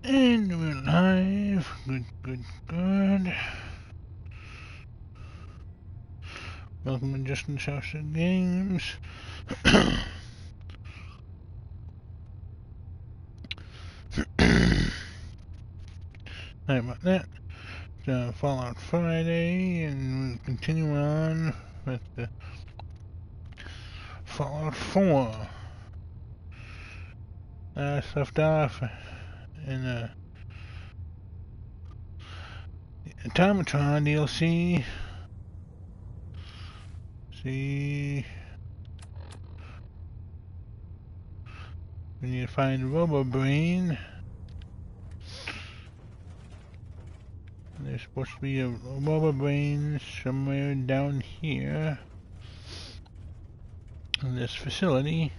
And we're live. Good, good, good. Welcome to Justin's House of Games. Sorry about that. It's Fallout Friday, and we'll continue on with the Fallout 4. Left off in the Automatron DLC. See, we need to find Robo-Brain. There's supposed to be a Robo-Brain somewhere down here in this facility.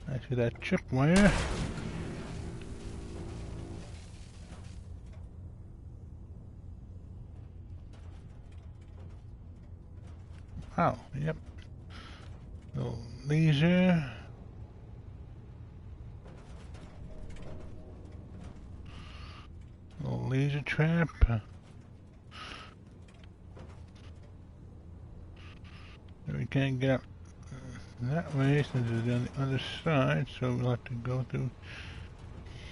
I see that tripwire. Oh, yep. Little laser. Little laser trap. We can't get up that way since it's on the other side, so we'll have to go through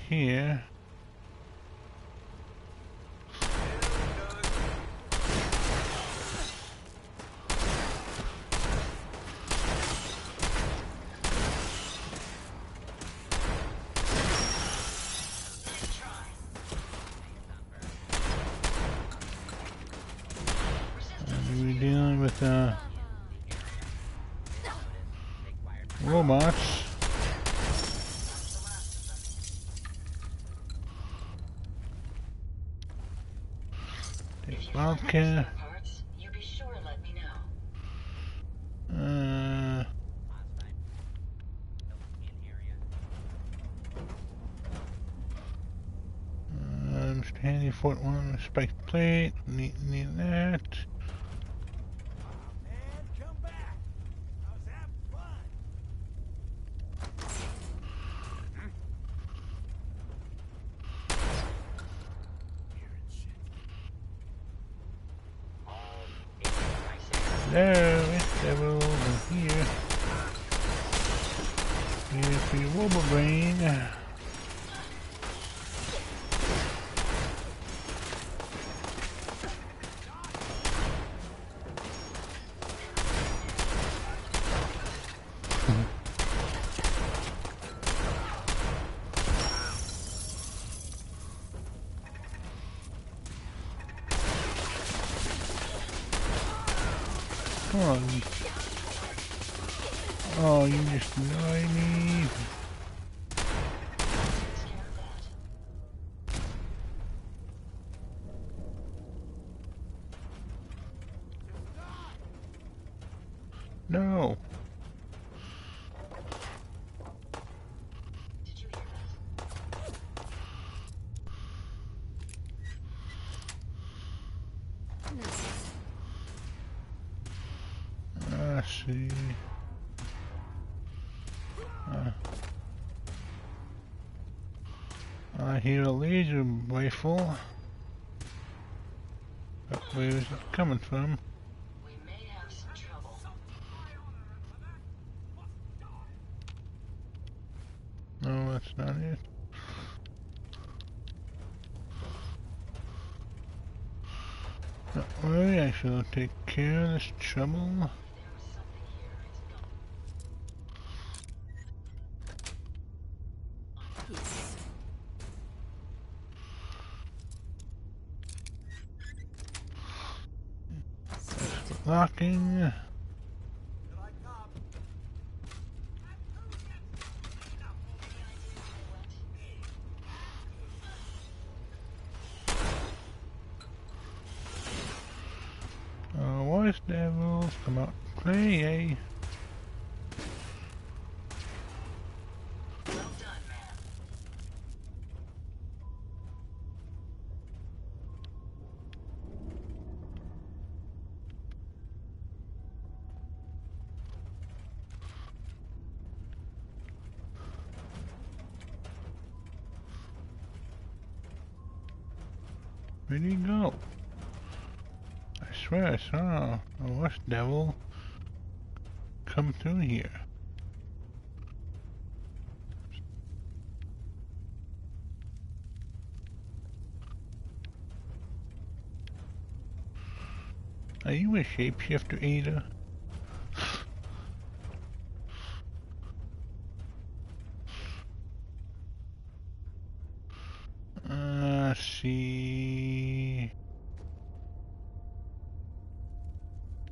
here. And we're dealing with robots. Take Wildcat. Handy Fort 1 spiked plate. Need that. There, devil over here. Here's for your Robo-Brain. Come on. Oh, you just annoy me. No. Let's see. I hear a laser rifle. Where is it coming from? We may have some trouble. No, that's not it. Don't worry, I shall take care of this trouble. Locking. Voice devils, come out and play, eh? Well done, man. Where'd he go? I swear I saw a rust devil come through here. Are you a shapeshifter, Ada? See.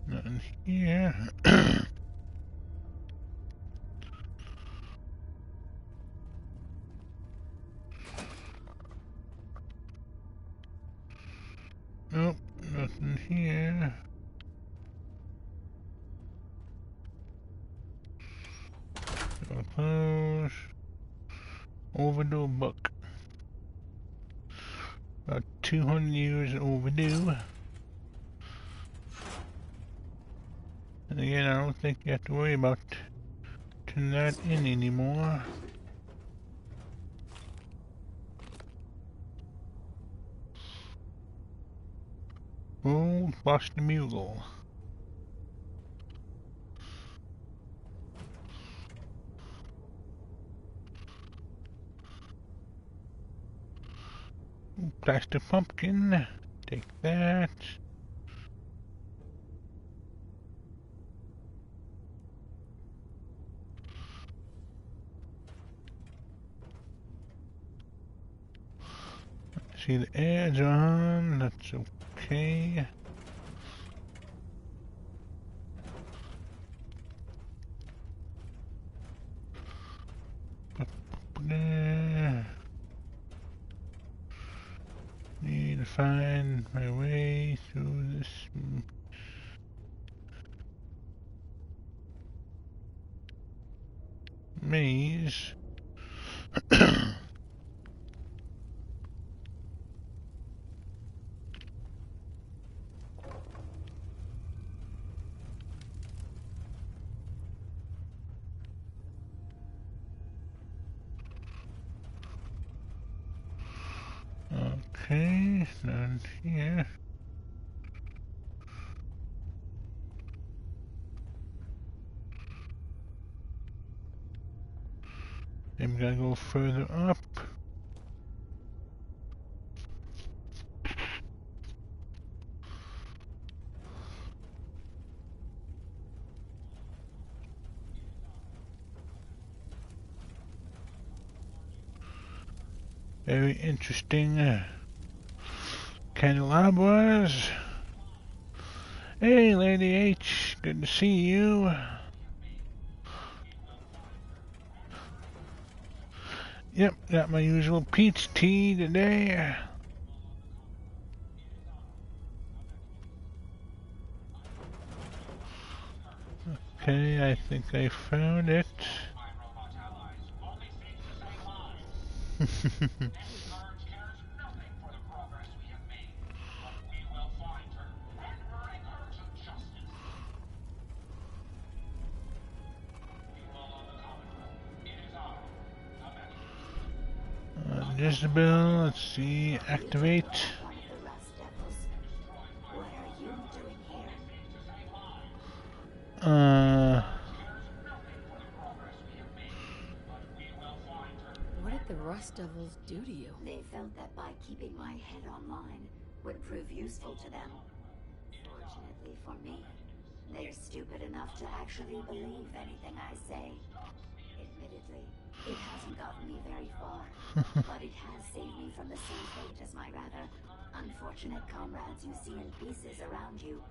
Nothing here. Nope, nothing here. Door close. Overdue book. About 200 years overdue. And again, I don't think you have to worry about turning that in anymore. Old Boston Bugle. Plastic pumpkin. Take that. See the edge on. That's okay. Need to find my way through this maze. Okay, none here. Then we gotta go further up. Very interesting candelabras. Hey, Lady H, good to see you. Yep, got my usual peach tea today. Okay, I think I found it. Jezebel, let's see, activate. What did the Rust Devils do to you? They felt that by keeping my head online would prove useful to them. Fortunately for me, they're stupid enough to actually believe anything I say. Admittedly, it hasn't gotten me very far, but it has saved me from the same fate as my rather unfortunate comrades you see in pieces around you.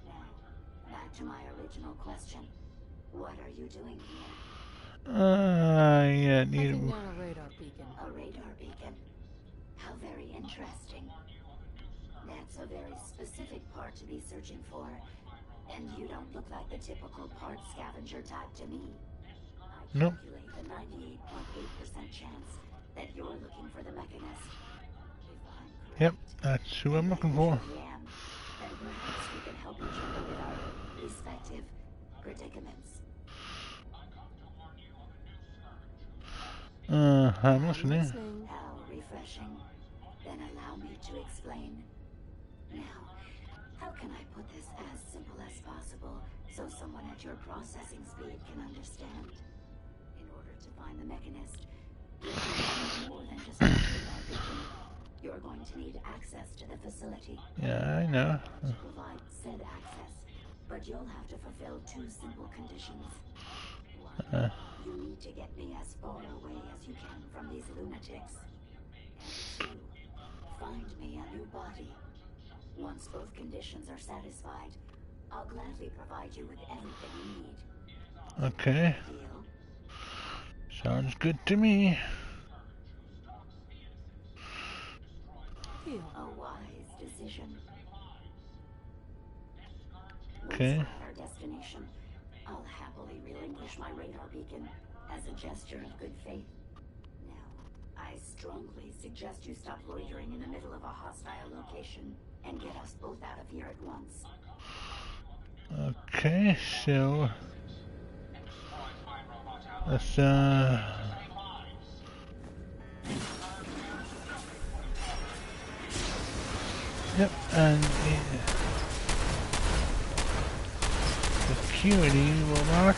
Now, back to my original question. What are you doing here? Yeah, need Taking down a radar beacon. A radar beacon? How very interesting. That's a very specific part to be searching for, and you don't look like the typical part scavenger type to me. I Nope. calculate the 98.8% chance that you're looking for the Mechanist. If I'm correct, Yep, that's who I'm looking for. then perhaps we can help each other with our respective predicaments. I'm listening. How refreshing. Then allow me bit to explain. Now, how can I put this as simple as possible so someone at your processing speed can understand? In order to find the Mechanist, you're going to need more than just a radar beacon. You're going to need access to the facility. Yeah, I know. To provide said access, but you'll have to fulfill two simple conditions. One, you need to get me as far away as you can from these lunatics. And two, find me a new body. Once both conditions are satisfied, I'll gladly provide you with everything you need. Okay. Deal? Sounds good to me. Deal. A wise decision. Okay. Once we're at our destination, I'll happily relinquish my radar beacon as a gesture of good faith. Now, I strongly suggest you stop loitering in the middle of a hostile location and get us both out of here at once. Okay, so let's yep, and security will not.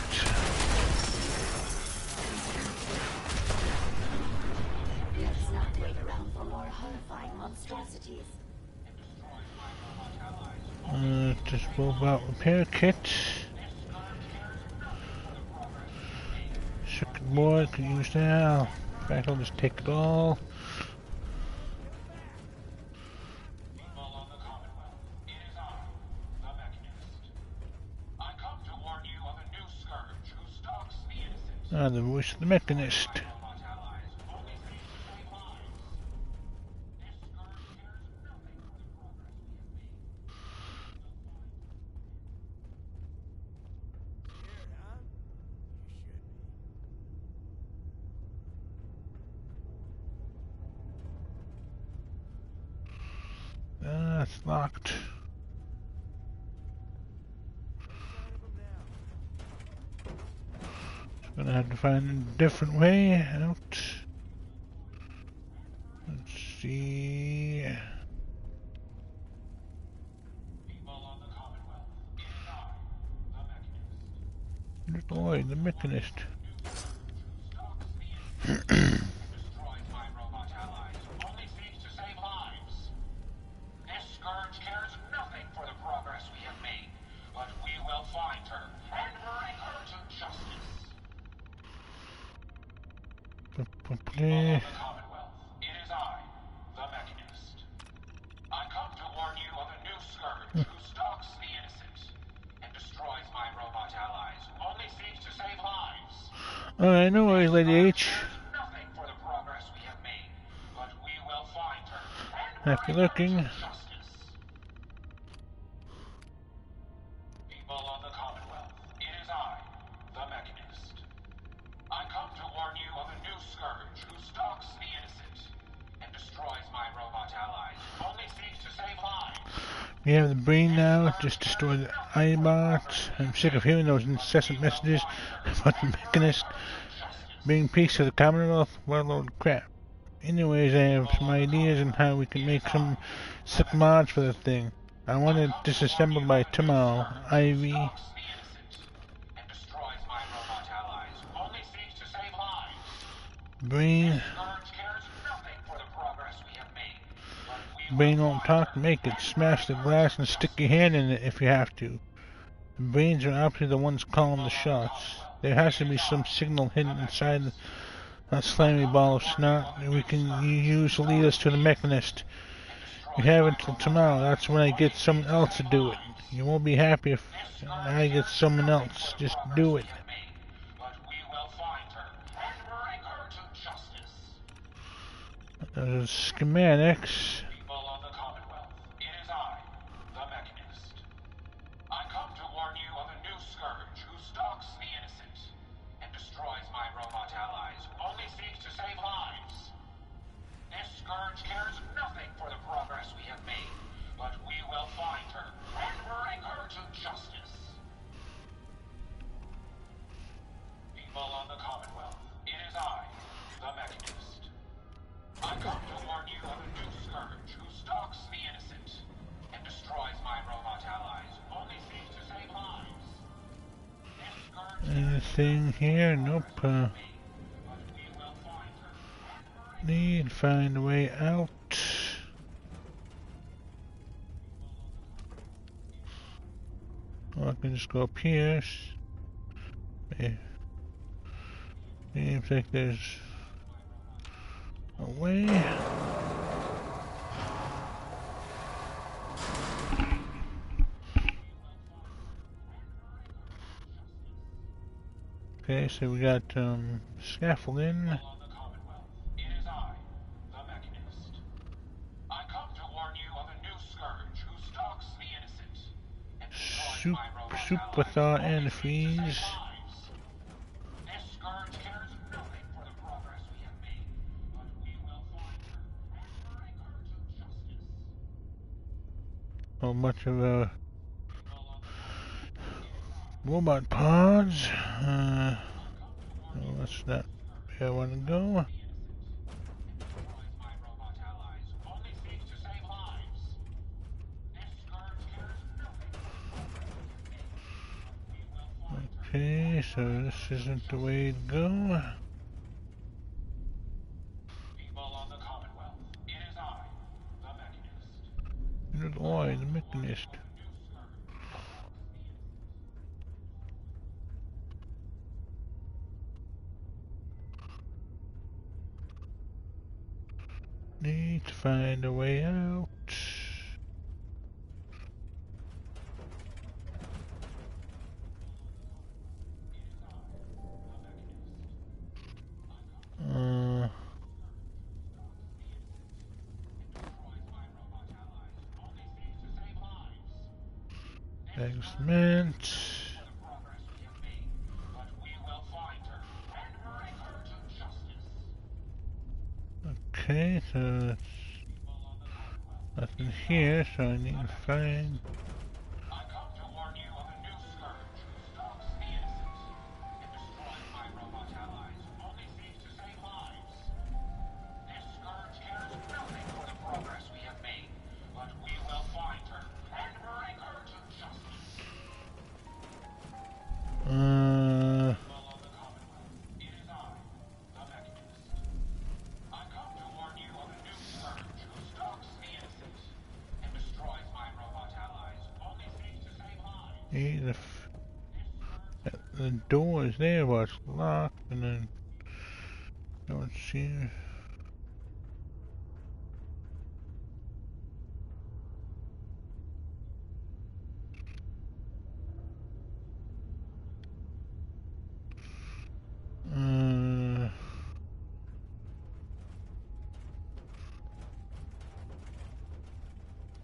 Let's not wait around for more horrifying monstrosities. Just move out repair kit. Circuit board, can use now. In fact, I'll just take it all. The voice of the Mechanist. It's locked. Gonna have to find a different way out. Let's see. Deploy the Mechanist. The Commonwealth. It is I, the Mechanist. I come to warn you of a new scourge who stalks the innocent and destroys my robot allies, who only seeks to save lives. Alright, no worries, Lady H. Nothing for the progress we have made, but we will find her and Happy looking. justice. People of the Commonwealth, it is I, the Mechanist. I come to warn you of a new scourge who stalks the innocent and destroys my robot allies, who only seeks to save lives. We have the brain now, just destroy the iBots. I'm sick of hearing those incessant messages about the Mechanist bring peace to the Commonwealth. Well, old crap. Anyways, I have some ideas on how we can make some sick mods for the thing. I want it disassembled by tomorrow. Ivy. And destroys my robot allies, who only seeks to save lives. Brain. Scourge cares nothing for the progress we have made, but we Brain won't talk, make it. Smash the glass and stick your hand in it if you have to. The brains are obviously the ones calling the shots. There has to be some signal hidden inside that slimy ball of snot that we can use to lead us to the Mechanist. We have until tomorrow. That's when I get someone else to do it. You won't be happy if I get someone else. Just do it. but we will find her and bring her to justice. There's schematics. People of the Commonwealth, it is I, the Mechanist. I come to warn you of a new scourge who stalks the innocent and destroys my robot allies, who only seeks to save lives. This scourge cares nothing for the progress we have made, but we will find her and bring her to justice. People of the Commonwealth, it is I, the Mechanist. I come to warn you of a new scourge anything here? Nope. Need to find a way out. Or I can just go up here. Seems like there's a way. Okay, so we got scaffolding. It is I, the Mechanist. I come to warn you of a new scourge who stalks the innocent and destroys my robot Super allies thaw only and seeks to freeze. save lives. This scourge cares nothing for the progress we have made, but we will find her and bring her to justice. So much of a robot pods. No, that's not where I want to go. Destroys my robot allies only seeks to save lives. This scourge cares nothing for the progress we have made, but we will find her. Okay, so this isn't the way to go. People of the Commonwealth, it is I, the Mechanist. Good boy, the Mechanist. Need to find a way out. Experiment. Progress we have made, but we will find her and bring her to justice. Okay, so that's nothing here, so I need to find. I come to warn you of a new scourge who stalks the innocent and destroys my robot allies only seeks to save lives. This scourge cares nothing for the progress we have made, but we will find her and bring her to justice. People of the Commonwealth, it is I, the Mechanist. I come to warn you of a new scourge who stalks the innocent and destroys my robot allies only seeks to save lives. The door is there, but it's locked, and then don't see.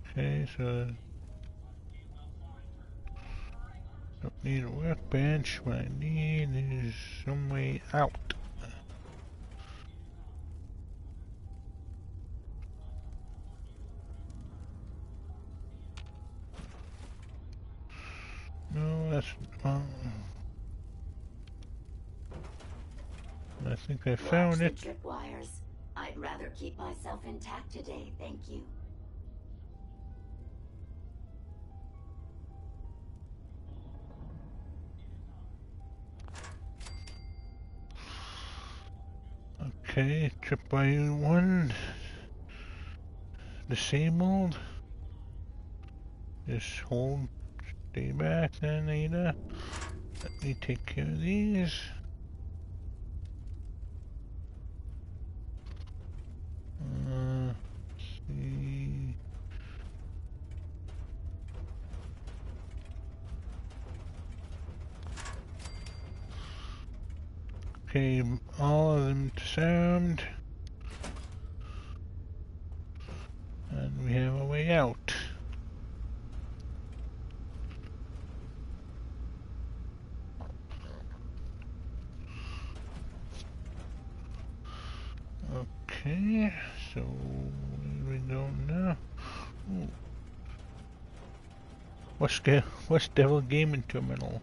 Okay, so don't need a workbench. What I need is some way out. No, that's I think I found Watch it. the tripwires. I'd rather keep myself intact today, thank you. Okay, tripwire 1 disabled. Just hold, stay back then, Ada. Let me take care of these. See. Okay, all of them disarmed. And we have a way out. Okay, so we don't know. Ooh. What's Devil Gaming Terminal?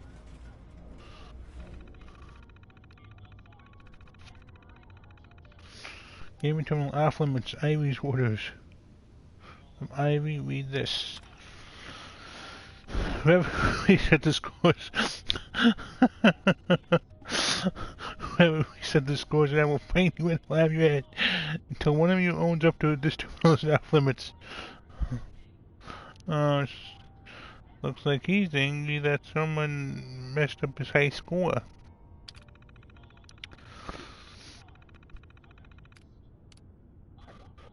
Gaming Terminal off limits. Ivy's orders. From Ivy, read this. Whoever reset this course. Whenever we set the scores, and I will paint you and laugh your head until one of you owns up to this is off limits. Looks like he's angry that someone messed up his high score.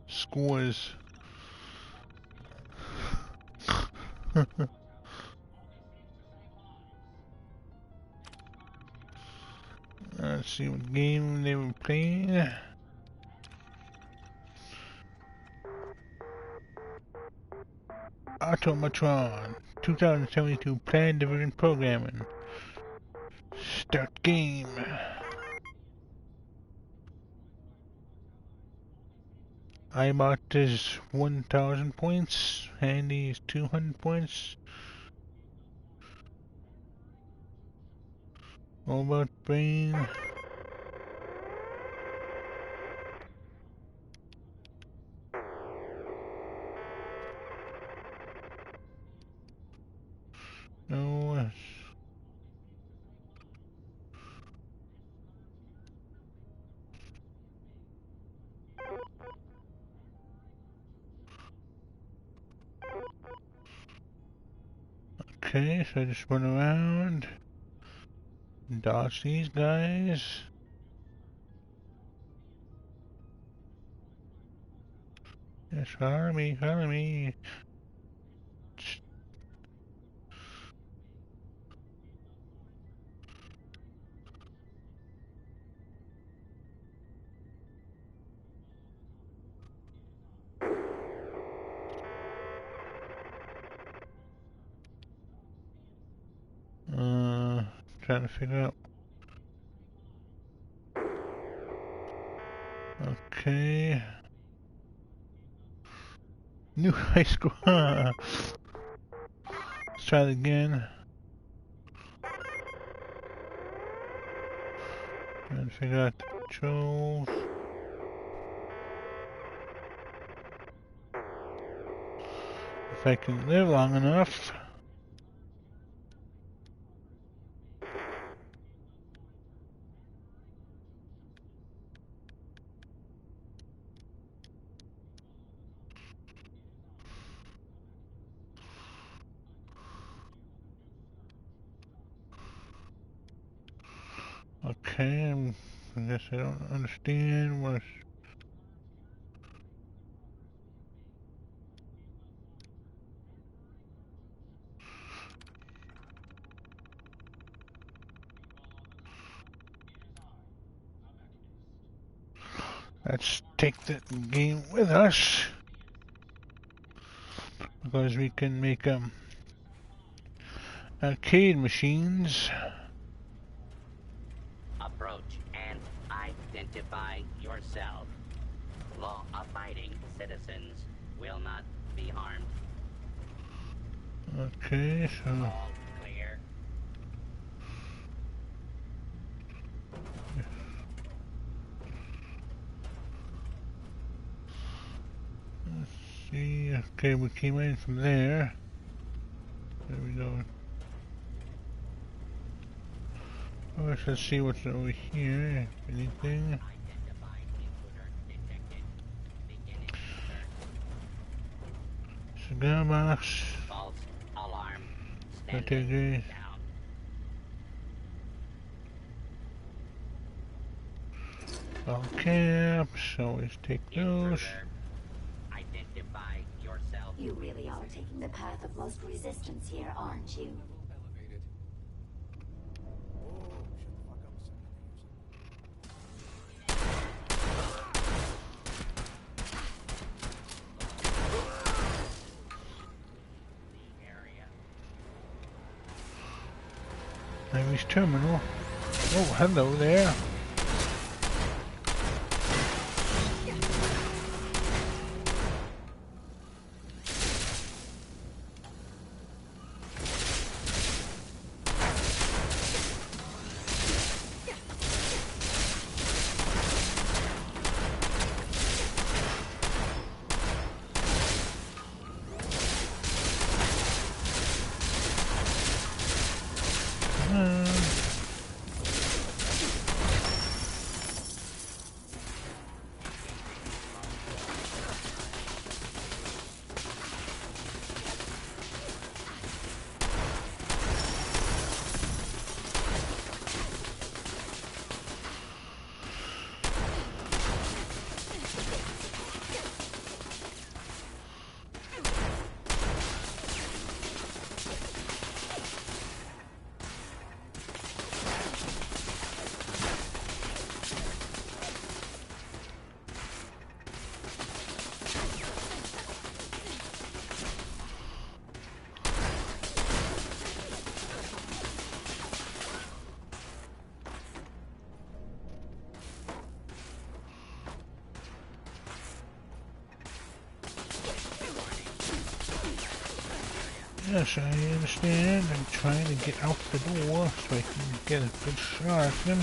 Scores. Let's see what game they were playing. Automatron 2072 Planned Division Programming. Start game. iBot is 1000 points. Handy is 200 points. All about brain. No. Okay, so I just run around. Dodge these guys. Yes, follow me, follow me. Trying to figure out. Okay. New high school. Let's try it again. Trying to figure out the controls. If I can live long enough. Okay, I guess I don't understand what's... Let's take the game with us. Because we can make arcade machines. Approach and identify yourself. Law-abiding citizens will not be harmed. Okay, so... All clear. Let's see, okay, we came in from there. There we go. Let's see what's over here, if anything. Identified intruder detected. Beginning search. Cigar box. False alarm. Okay, Standing guys. down. All caps, always take those. Intruder. Identify yourself. You really are taking the path of most resistance here, aren't you? Navy's terminal. Oh, hello there. Yes, I understand. I'm trying to get out the door so I can get a good shot at him.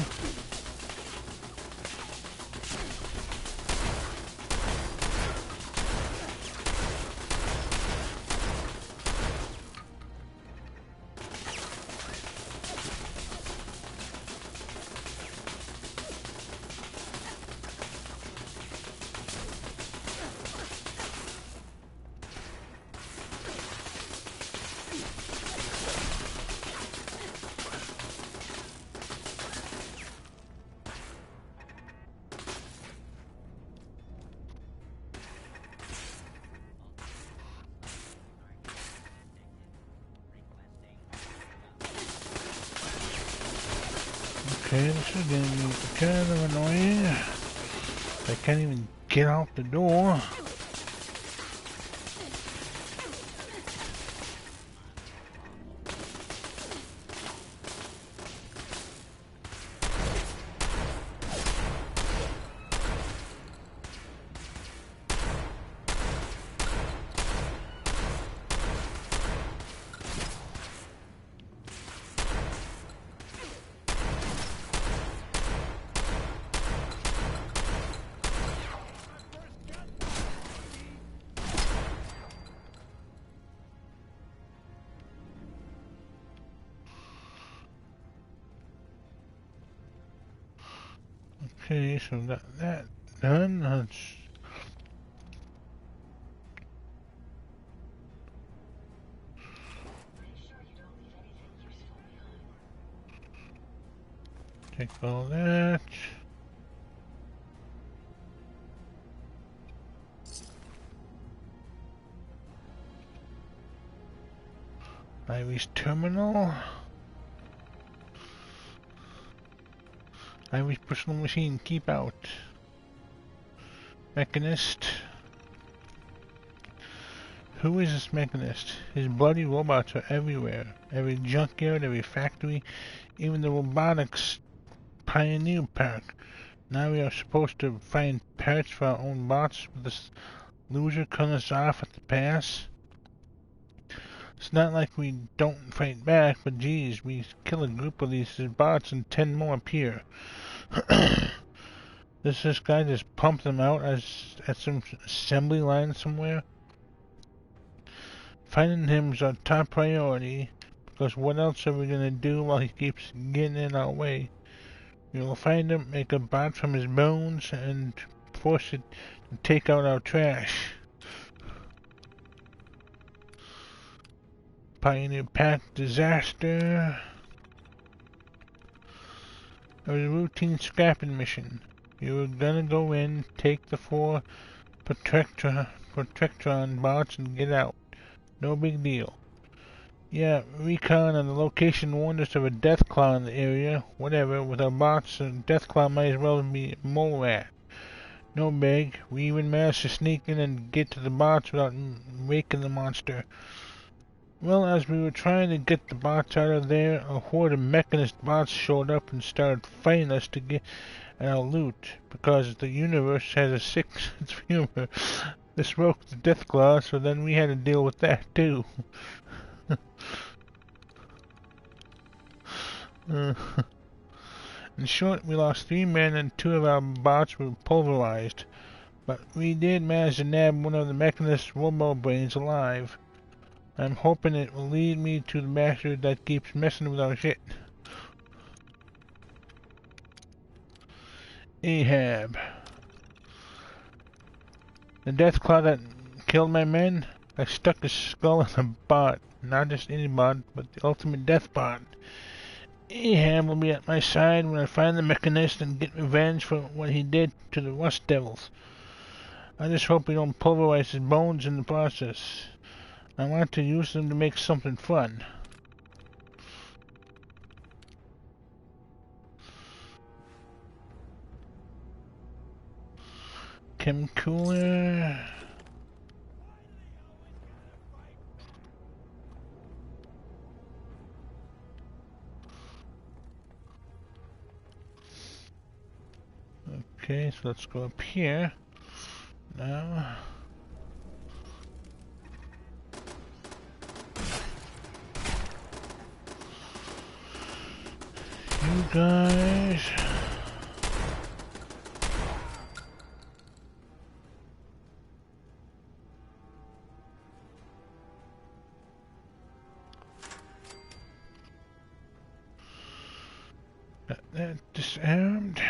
Okay, this is gonna be kind of annoying. I can't even get out the door. Okay, so got that done. Let's take all that. Ivy's terminal. Ivy's personal machine, keep out. Mechanist. Who is this mechanist? His bloody robots are everywhere. Every junkyard, every factory, even the robotics pioneer park. Now we are supposed to find parts for our own bots, but this loser cut us off at the pass. It's not like we don't fight back, but geez, we kill a group of these bots and 10 more appear. Does this guy just pump them out at some assembly line somewhere? Finding him is our top priority, because what else are we gonna do while he keeps getting in our way? We will find him, make a bot from his bones, and force it to take out our trash. Pioneer Path disaster. It was a routine scrapping mission. You were gonna go in, take the 4 Protectron bots and get out. No big deal. Yeah, recon and the location warned us of a Deathclaw in the area. Whatever, with our bots, a Deathclaw might as well be a mole rat. No big. We even managed to sneak in and get to the bots without waking the monster. Well, as we were trying to get the bots out of there, a horde of mechanist bots showed up and started fighting us to get our loot, because the universe has a sick sense of humor. This broke the Deathclaw, so then we had to deal with that too. In short, we lost 3 men and 2 of our bots were pulverized, but we did manage to nab one of the mechanist robo-brains alive. I'm hoping it will lead me to the bastard that keeps messing with our shit. Ahab. The Deathclaw that killed my men, I stuck his skull in a bot. Not just any bot, but the ultimate death bot. Ahab will be at my side when I find the mechanist and get revenge for what he did to the Rust Devils. I just hope we don't pulverize his bones in the process. I want to use them to make something fun. Chem cooler. Okay, so let's go up here now. guys. Got that disarmed.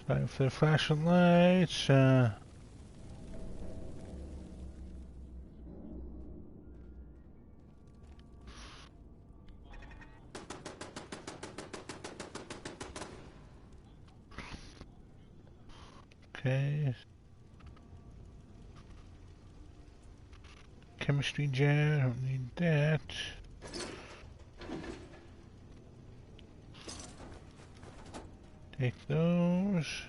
Time for the flashing lights. Okay. Chemistry jar, don't need that. Take those.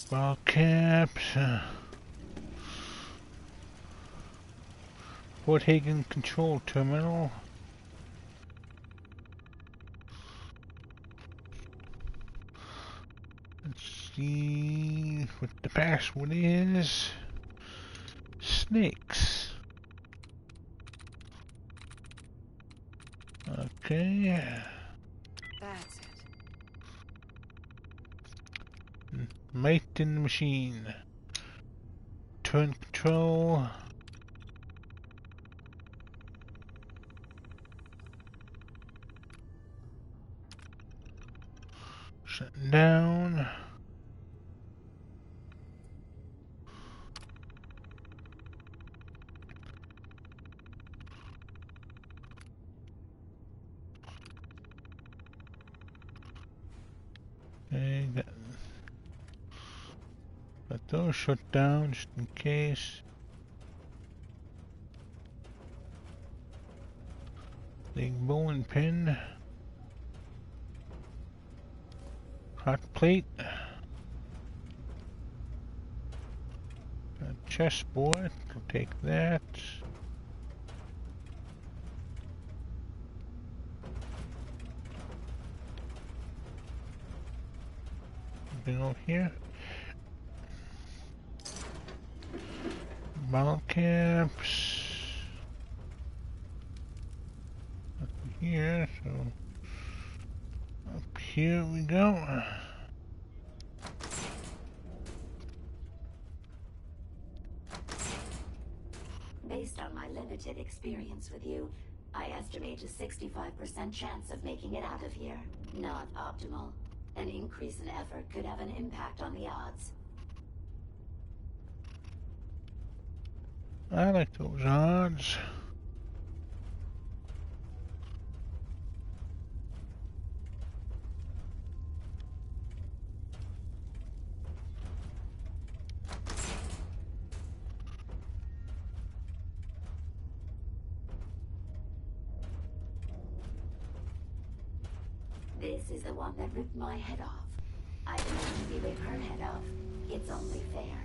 Ball caps. Fort Hagen Control Terminal. Let's see what the password is. Snakes. Okay. That's it. Mate in the machine. Turn control. Shut down. Okay, got those shut down just in case. Big bowling pin. Hot plate. A chessboard. We'll take that. Something over here. Bottle caps. Up here, so up here we go. Based on my limited experience with you, I estimate a 65% chance of making it out of here. Not optimal. An increase in effort could have an impact on the odds. I like those odds. This is the one that ripped my head off. I demand we rip her head off. It's only fair.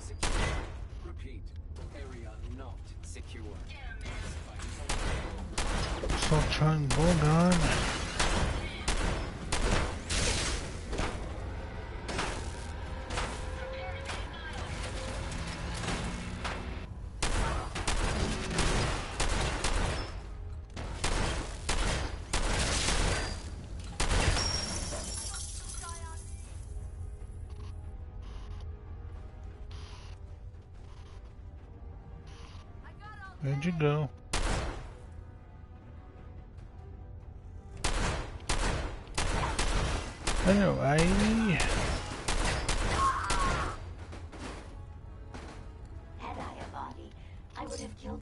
Secure. Repeat. Area not secure. Sultron Bulldog. Where'd you go? Hello, Ivy. Had I a body, I would have killed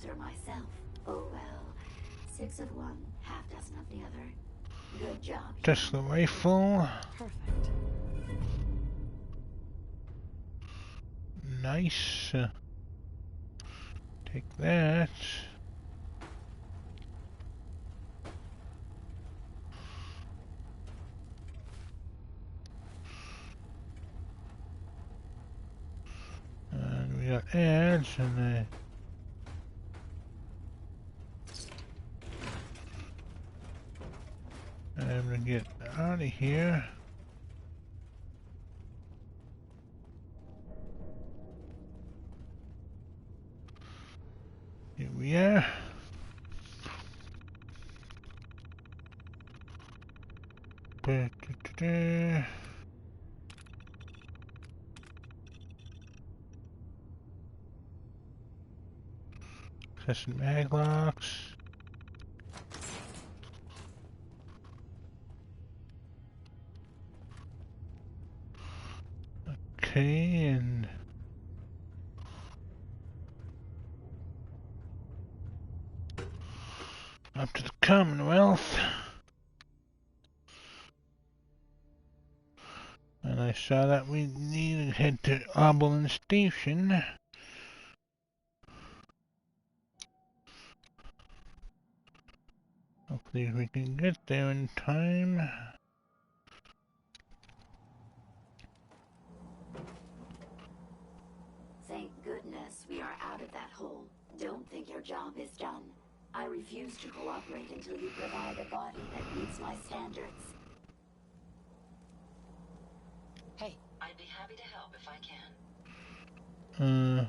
parts of one, half dozen of the other. Good job. Just the rifle. Perfect. Nice. Take that. And we got ads and I'm gonna get out of here. Here we are. Ba-da-da-da. Accessing mag locks. Okay, and up to the Commonwealth. And I saw that we need to head to Oberlin Station. Hopefully we can get there in time. Thank goodness we are out of that hole. Don't think your job is done. I refuse to cooperate until you provide a body that meets my standards. Hey, I'd be happy to help if I can.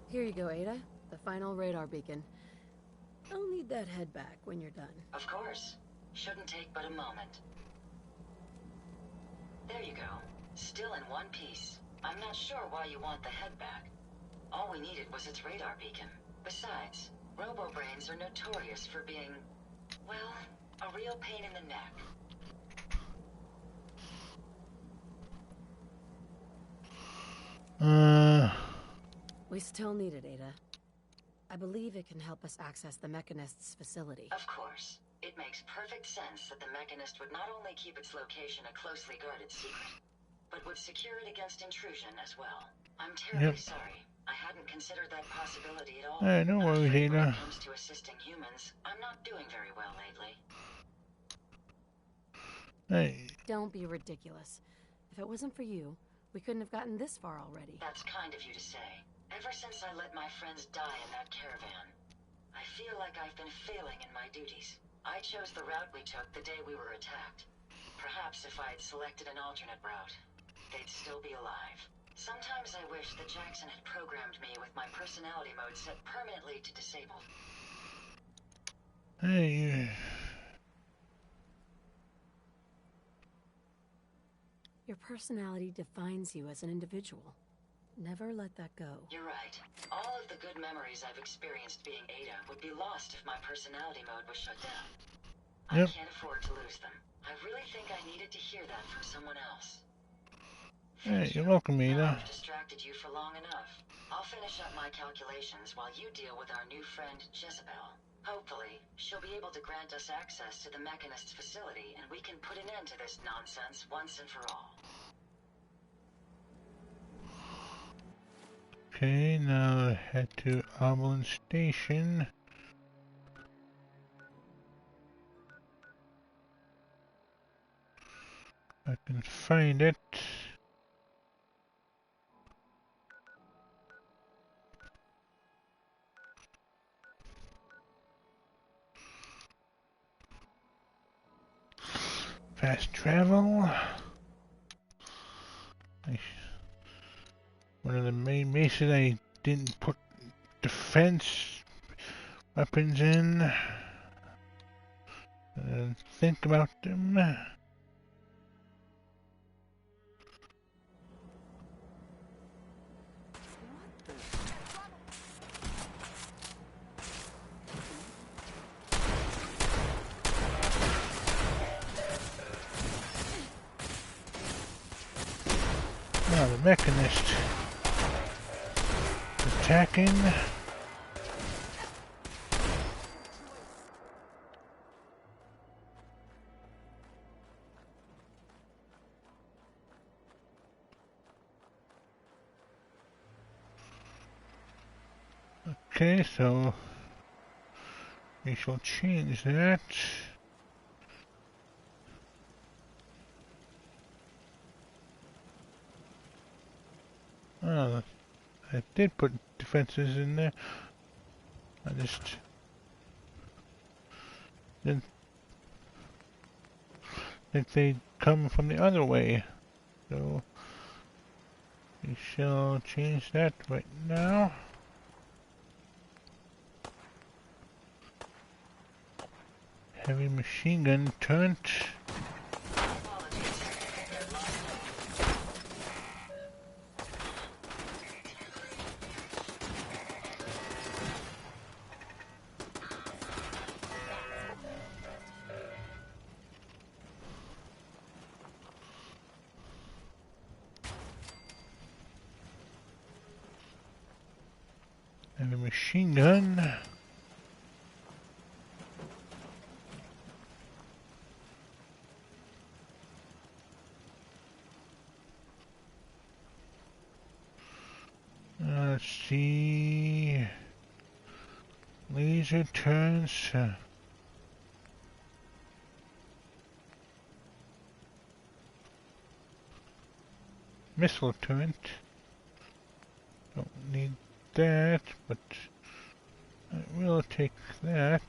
Here you go, Ada. The final radar beacon. I'll need that head back when you're done. Of course. Shouldn't take but a moment. There you go. Still in one piece. I'm not sure why you want the head back. All we needed was its radar beacon. Besides, robo-brains are notorious for being, well, a real pain in the neck. We still need it, Ada. I believe it can help us access the Mechanist's facility. Of course. It makes perfect sense that the Mechanist would not only keep its location a closely guarded secret, but would secure it against intrusion as well. I'm terribly sorry. I hadn't considered that possibility at all. Hey, no worries, When Ada. it comes to assisting humans, I'm not doing very well lately. Hey, Don't be ridiculous. If it wasn't for you, we couldn't have gotten this far already. That's kind of you to say. Ever since I let my friends die in that caravan, I feel like I've been failing in my duties. I chose the route we took the day we were attacked. Perhaps if I had selected an alternate route, they'd still be alive. Sometimes I wish that Jackson had programmed me with my personality mode set permanently to disabled. hey, Your personality defines you as an individual. Never let that go. You're right. All of the good memories I've experienced being Ada would be lost if my personality mode was shut down. I Yep. can't afford to lose them. I really think I needed to hear that from someone else. hey, Thank you're you. welcome, Now Ada. I've distracted you for long enough. I'll finish up my calculations while you deal with our new friend, Jezebel. Hopefully, she'll be able to grant us access to the Mechanist's facility, and we can put an end to this nonsense once and for all. Okay, now head to Oberlin Station. I can find it. Fast travel. One of the main bases I didn't put defense weapons in. Think about them. Now the Mechanist. The attacking. Okay, so we shall change that. Oh, I did put defenses in there. I just didn't think they'd come from the other way. So we shall change that right now. Heavy machine gun turret. Heavy machine gun. Let's see. Laser turns. Missile turret. Don't need that, but I will take that.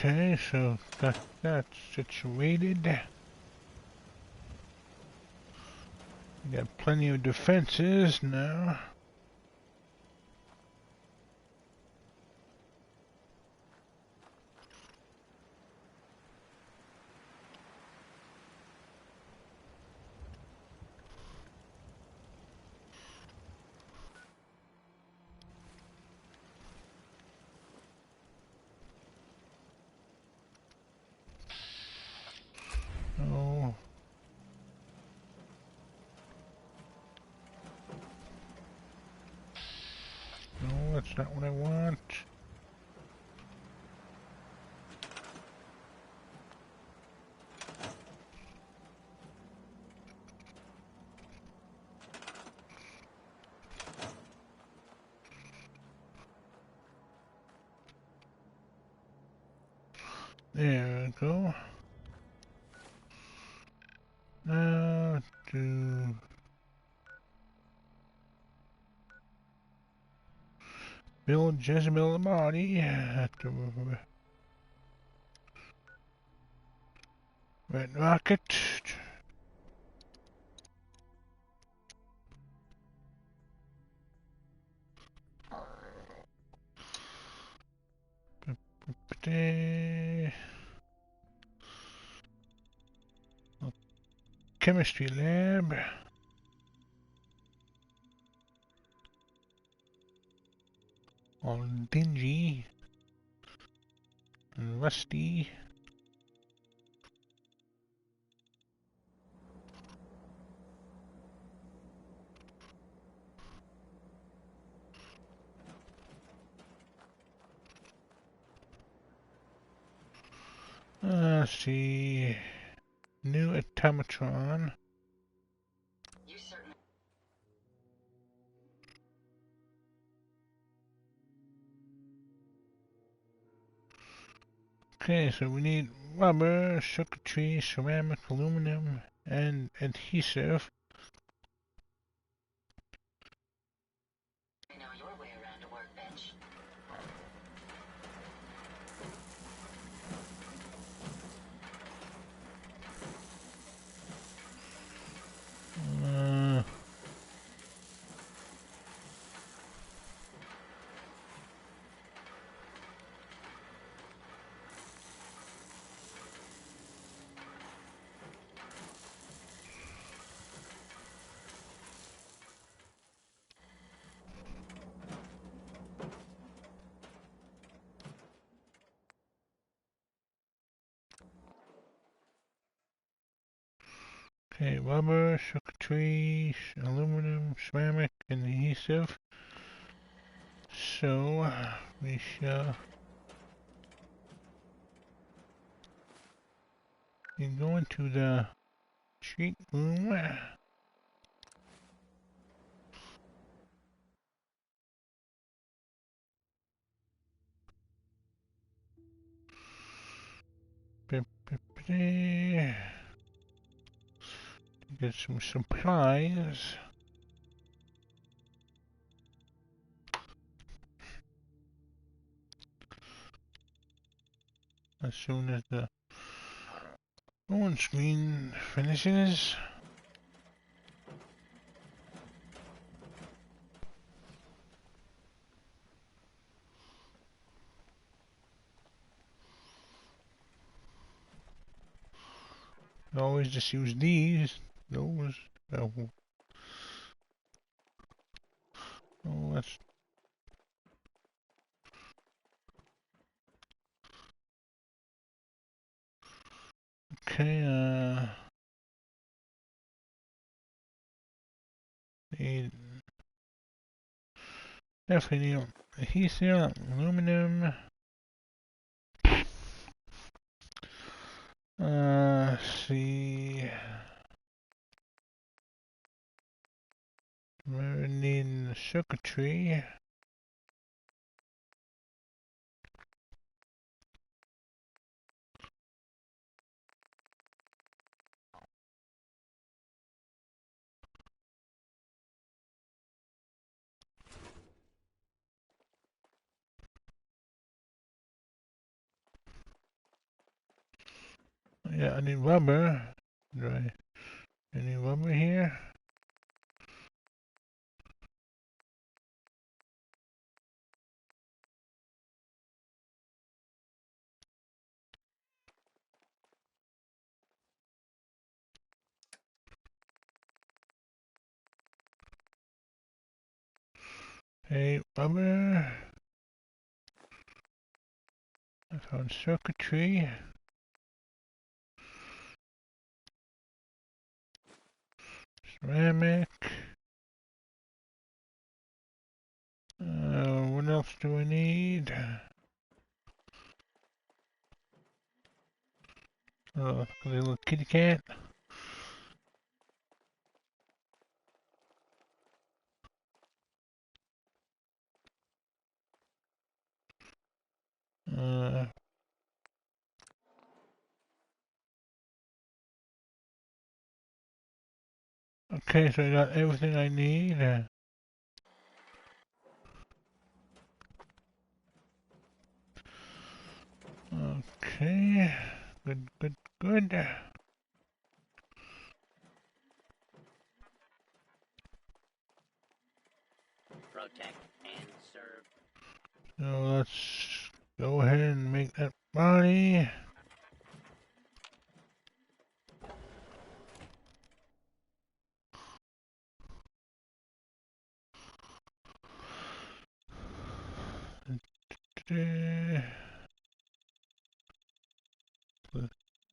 Okay, so got that situated. We got plenty of defenses now. Oh. No, that's not what I want. There we go. Now to build Jezebel the body. Red rocket. Chemistry lab. All dingy and rusty. Let's see. New automatron. You certainly. Okay, so we need rubber, circuitry, ceramic, aluminum, and adhesive. You know your way around a workbench. Okay, rubber, circuitry, aluminum, ceramic, and adhesive. So, we shall be going to the sheet room. Get some supplies. As soon as the phone screen finishes. Always just use these. Those. Oh, that's okay. Need definitely need adhesive, aluminum. Let's see. We need circuitry. Yeah, I need rubber. Right. Any rubber here? Hey, rubber. I found circuitry. Ceramic. What else do I need? A little kitty cat. Uh, okay, so I got everything I need. Okay, good, good, good. Protect and serve. So let's go ahead and make that body.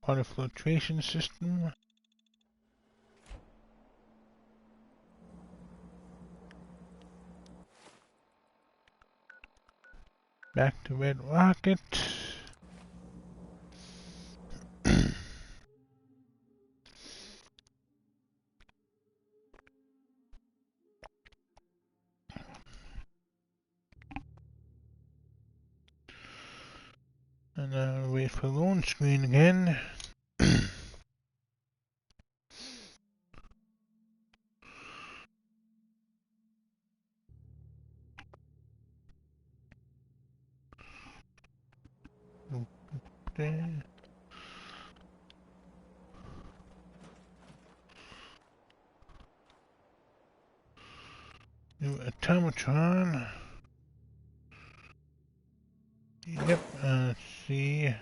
Water filtration system. Back to Red Rocket. And wait for loan screen again. New automatron. Yep, let's see.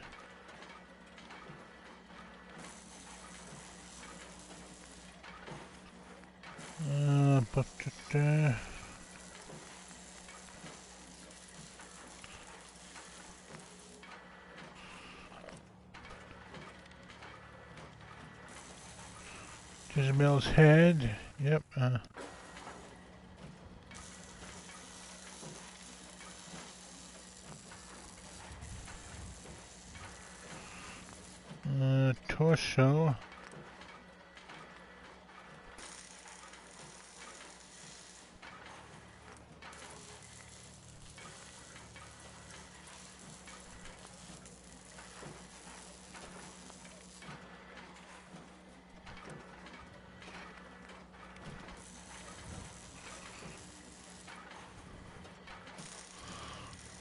But Isabel's head. Yep. Torso.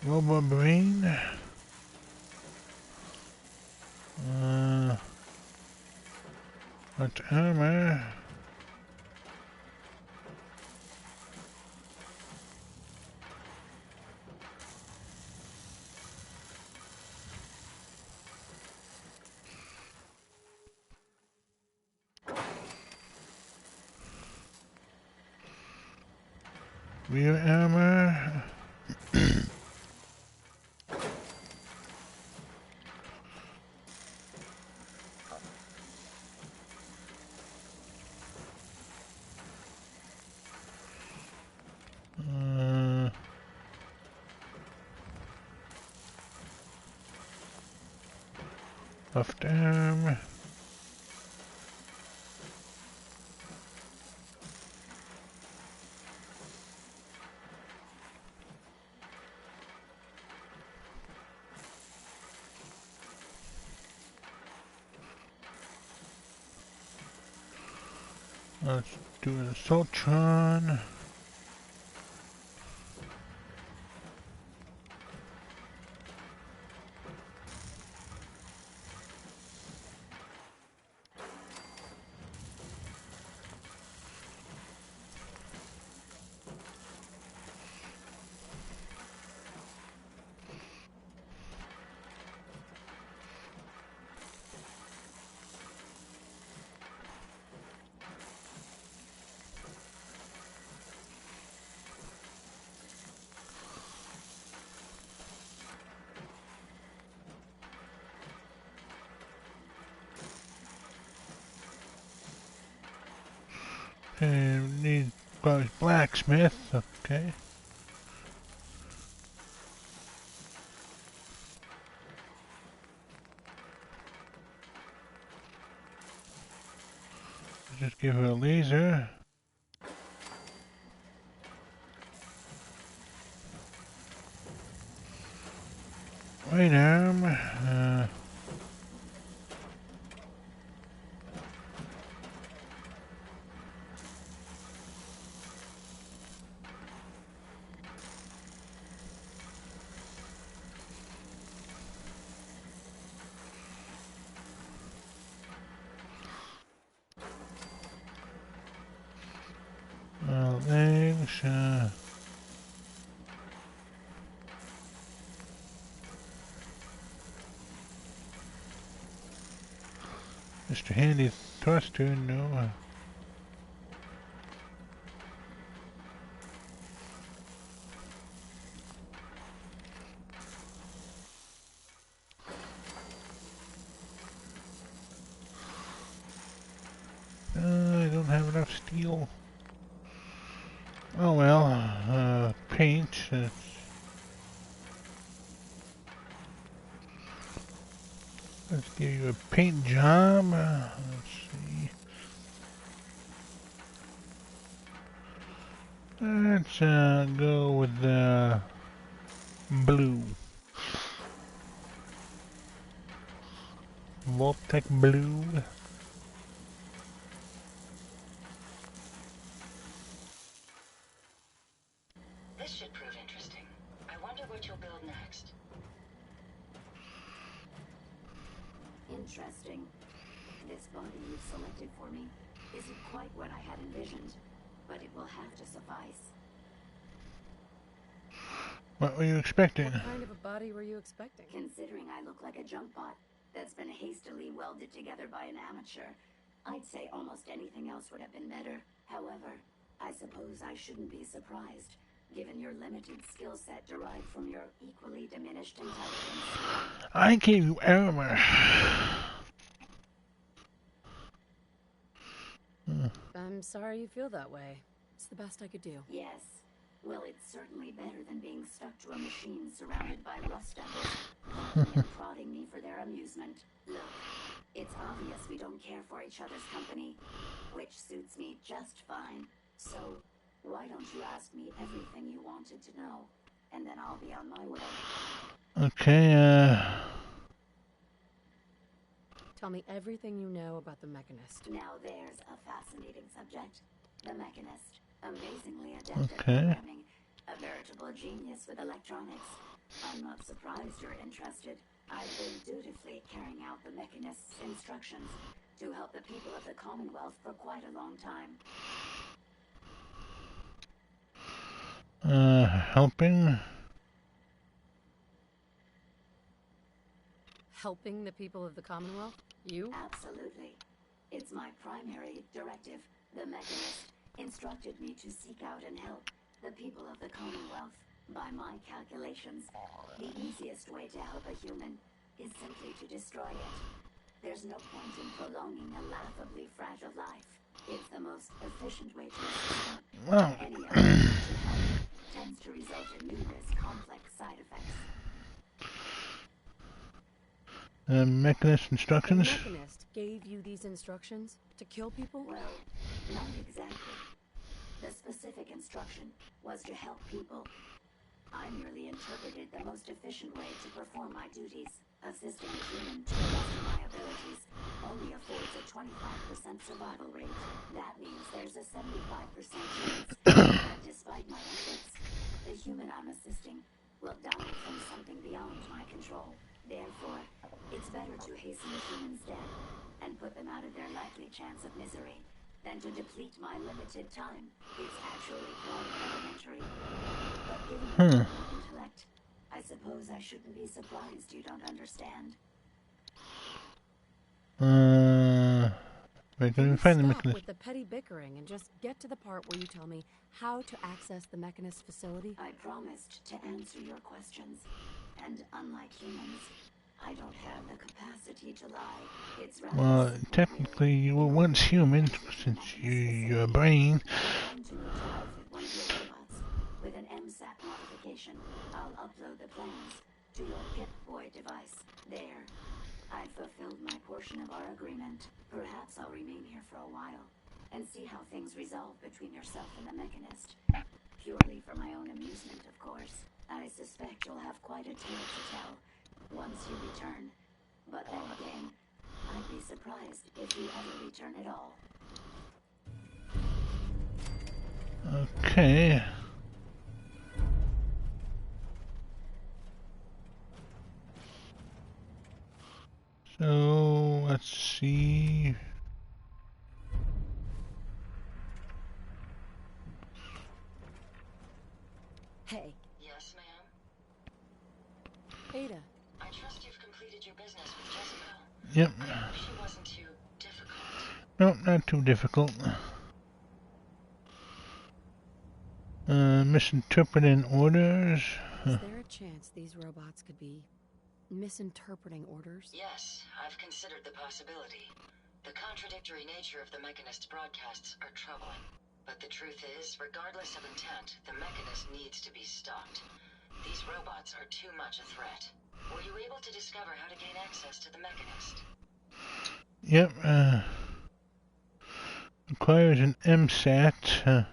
Robo brain. That's armor. Rear armor. Left arm. Let's do an Assaultron. And need blacksmith, okay. Just give her a laser. Right arm. Legs. Mr. Handy thruster, no. I don't have enough steel. Oh well, paint. Let's give you a paint job. Let's see. Let's go with blue. Voltec blue. This should prove interesting. I wonder what you'll build next. Interesting. This body you've selected for me isn't quite what I had envisioned, but it will have to suffice. What were you expecting? What kind of a body were you expecting? Considering I look like a junk bot that's been hastily welded together by an amateur, I'd say almost anything else would have been better. However, I suppose I shouldn't be surprised, given your limited skill set derived from your equally diminished intelligence. I gave you armor. I'm sorry you feel that way. It's the best I could do. Yes. Well, it's certainly better than being stuck to a machine surrounded by rust devils, poking and prodding me for their amusement. Look, it's obvious we don't care for each other's company, which suits me just fine. So, why don't you ask me everything you wanted to know, and then I'll be on my way. Okay, Tell me everything you know about the Mechanist. Now there's a fascinating subject. The Mechanist. Amazingly adept at Okay. programming. A veritable genius with electronics. I'm not surprised you're interested. I've been dutifully carrying out the Mechanist's instructions to help the people of the Commonwealth for quite a long time. helping? Helping the people of the Commonwealth? You? Absolutely. It's my primary directive. The Mechanist instructed me to seek out and help the people of the Commonwealth. By my calculations, the easiest way to help a human is simply to destroy it. There's no point in prolonging a laughably fragile life. It's the most efficient way to assist them. Well, Any attempt to help tends to result in numerous complex side effects. Mechanist The instructions? Mechanist gave you these instructions to kill people? Well, not exactly. The specific instruction was to help people. I merely interpreted the most efficient way to perform my duties. Assisting a human to the best of my abilities only affords a 25% survival rate. That means there's a 75% chance that despite my efforts, the human I'm assisting will die from something beyond my control. Therefore, it's better to hasten a human's death and put them out of their likely chance of misery than to deplete my limited time. It's actually quite elementary. But given your intellect, I suppose I shouldn't be surprised you don't understand. Wait, let me Can you find the stop Mechanist. with the petty bickering and just get to the part where you tell me how to access the Mechanist facility? I promised to answer your questions, and unlike humans, I don't have the capacity to lie. It's rather Well, simple, technically, you were really. once human, since your brain. I'm to meet up with one of your robots with an MSAT modification. I'll upload the plans to your Pip-Boy device. There. I've fulfilled my portion of our agreement. Perhaps I'll remain here for a while and see how things resolve between yourself and the Mechanist. Purely for my own amusement, of course. I suspect you'll have quite a tale to tell once you return. But then again, I'd be surprised if you ever return at all. Okay. So, let's see. Hey, Yes, ma'am? Ada. I trust you've completed your business with Jezebel. Yep. I hope she wasn't too difficult. No, not too difficult. Misinterpreting orders. Is there a chance these robots could be misinterpreting orders? Yes, I've considered the possibility. The contradictory nature of the Mechanist's broadcasts are troubling. But the truth is, regardless of intent, the Mechanist needs to be stopped. These robots are too much a threat. Were you able to discover how to gain access to the Mechanist? Yep. Requires an MSAT.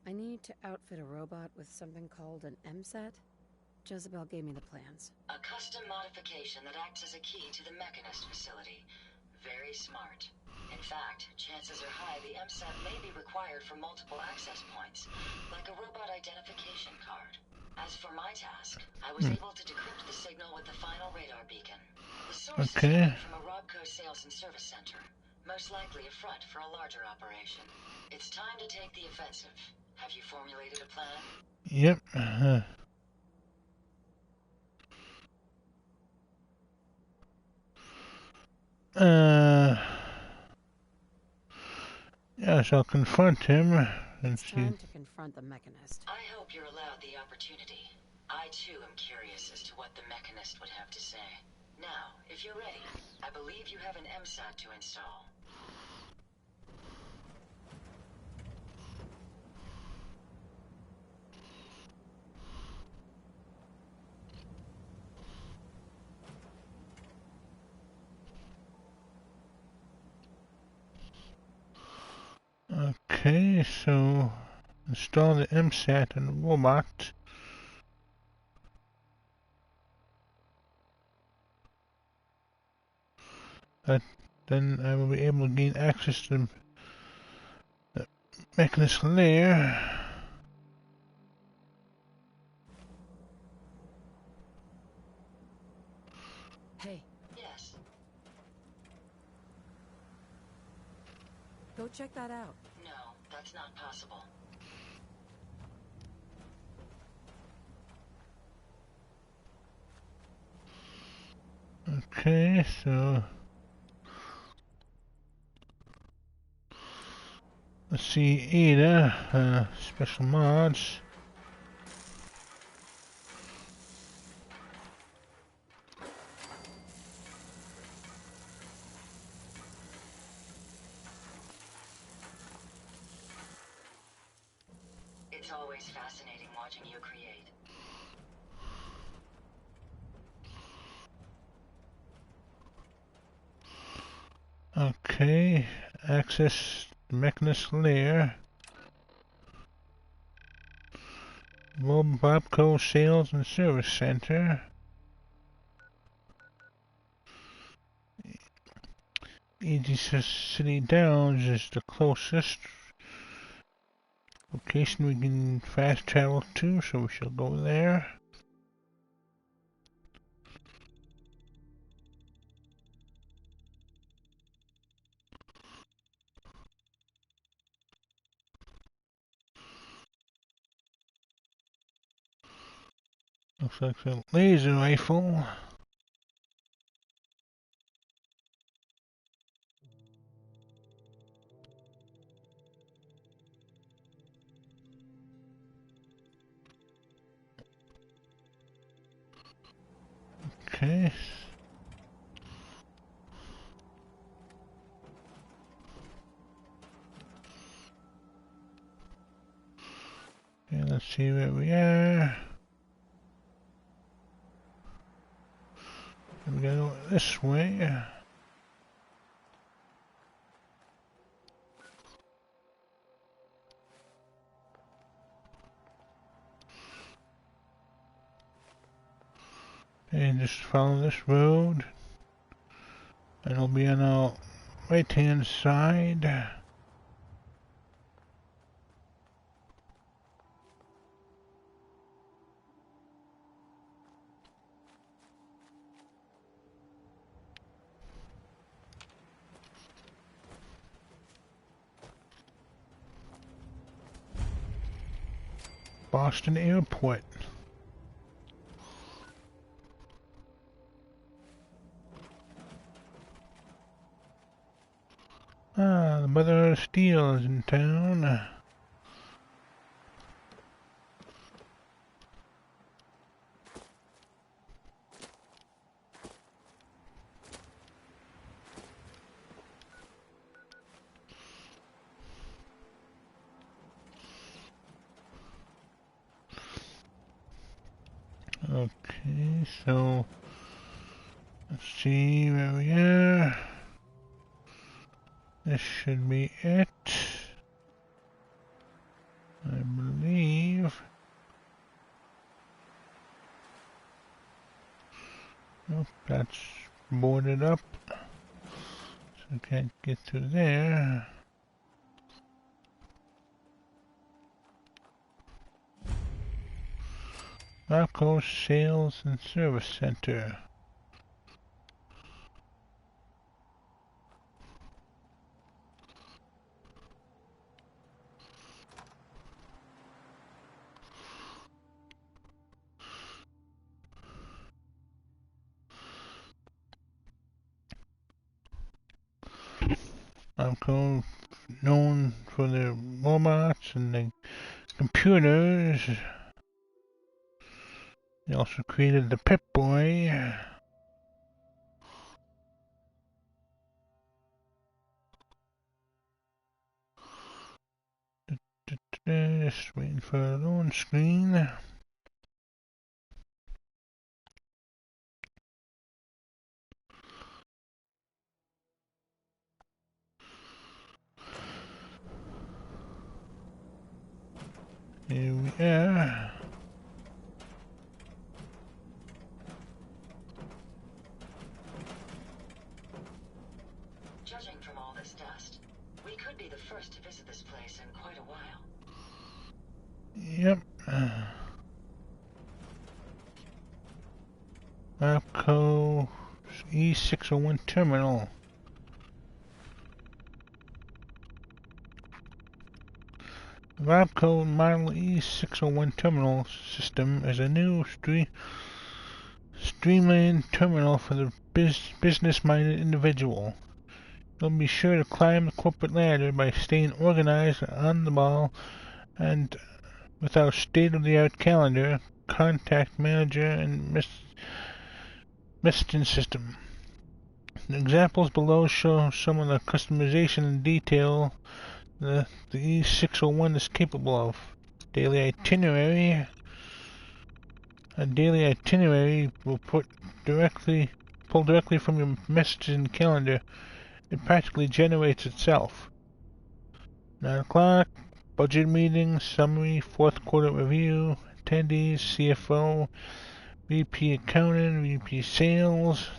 I need to outfit a robot with something called an MSAT. Jezebel gave me the plans. A custom modification that acts as a key to the Mechanist facility. Very smart. In fact, chances are high the MSAT may be required for multiple access points, like a robot identification card. As for my task, I was able to decrypt the signal with the final radar beacon. The source is coming from a Robco sales and service center, most likely a front for a larger operation. It's time to take the offensive. Have you formulated a plan? Yep. Yes, I'll confront him and It's see. time to confront the Mechanist. I hope you're allowed the opportunity. I too am curious as to what the Mechanist would have to say. Now, if you're ready, I believe you have an MSAT to install. Okay, so install the MSAT on the robot. Then I will be able to gain access to the Mechanist lair. Hey, Yes. go check that out. No, that's not possible. Okay, so let's see, Ada, special mods. It's always fascinating watching you create. Okay, access the Mechanist lair. Bobco Sales and Service Center. Easy City Downs is the closest location we can fast travel to, so we shall go there. Looks like a laser rifle. Okay. Okay, let's see where we are. We gotta go this way. And just follow this road. And it'll be on our right hand side. Boston Airport. Ah, the Mother of Steel is in town. Okay, so let's see where we are. This should be it, I believe. Nope, that's boarded up, so I can't get through there. Rocco Sales and Service Center. Rocco, known for the robots and the computers. They also created the Pip-Boy. Just waiting for a load screen. Here we are. Judging from all this dust, we could be the first to visit this place in quite a while. Yep. Rapco E601 terminal. Rapco Model E601 terminal system is a new streamlined terminal for the business-minded individual. You'll be sure to climb the corporate ladder by staying organized, on the ball, and with our state-of-the-art calendar, contact manager, and messaging system. The examples below show some of the customization and detail the E601 is capable of. Daily itinerary. A daily itinerary will pull directly from your messaging calendar. It practically generates itself. 9 o'clock, budget meeting, summary, fourth quarter review, attendees, CFO, VP accounting, VP sales.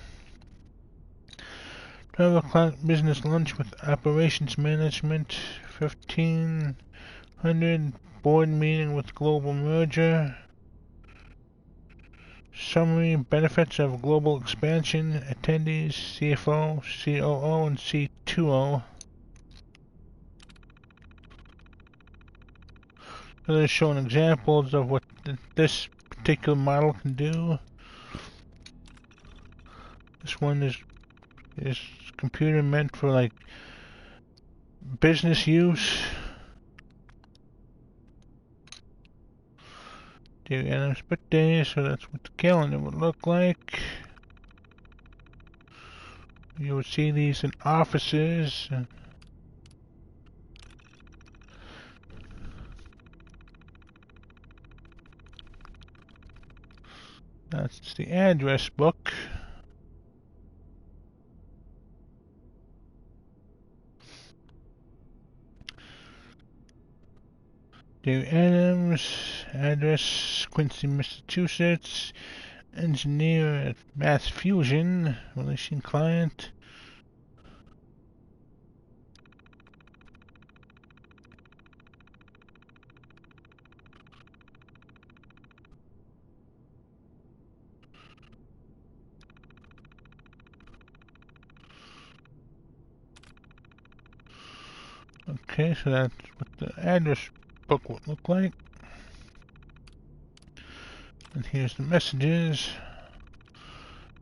12 o'clock, business lunch with operations management. 1500, board meeting with global merger. Summary, benefits of global expansion, attendees, CFO, COO, and C2O. So they're showing examples of what this particular model can do. This one is computer meant for like business use. Dear Adam's birthday, so that's what the calendar would look like. You would see these in offices. That's the address book. Dear Adams, address Quincy, Massachusetts, engineer at Mass Fusion, relation client. Okay, so that's what the address book would look like. And here's the messages.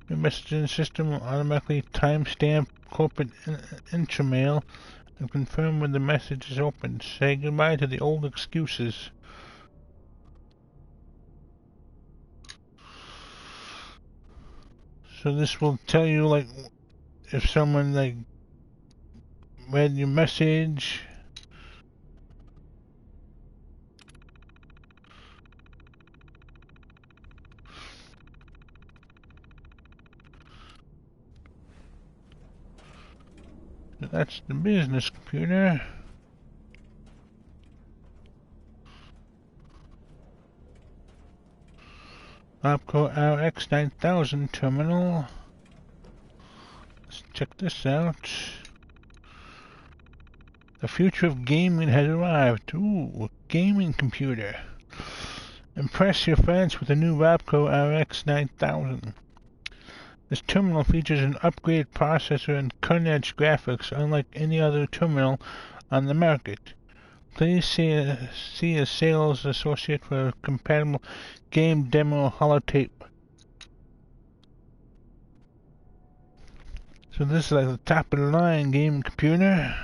Your messaging system will automatically timestamp corporate intramail and confirm when the message is opened. Say goodbye to the old excuses. So this will tell you like if someone like read your message. That's the business computer. Rapco RX 9000 terminal. Let's check this out. The future of gaming has arrived. Ooh, a gaming computer. Impress your friends with the new Rapco RX 9000. This terminal features an upgraded processor and cutting-edge graphics unlike any other terminal on the market. Please see a sales associate for a compatible game demo holotape. So this is like the top of the line game computer.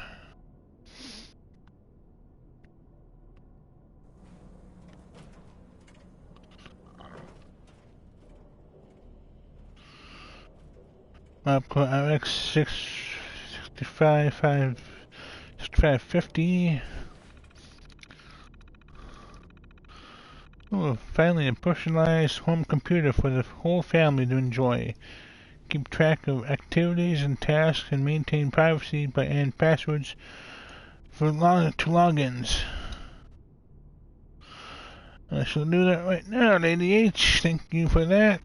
Rapco RX 6550. Oh, finally a personalized home computer for the whole family to enjoy. Keep track of activities and tasks and maintain privacy and passwords for logins. I shall do that right now, Lady H. Thank you for that.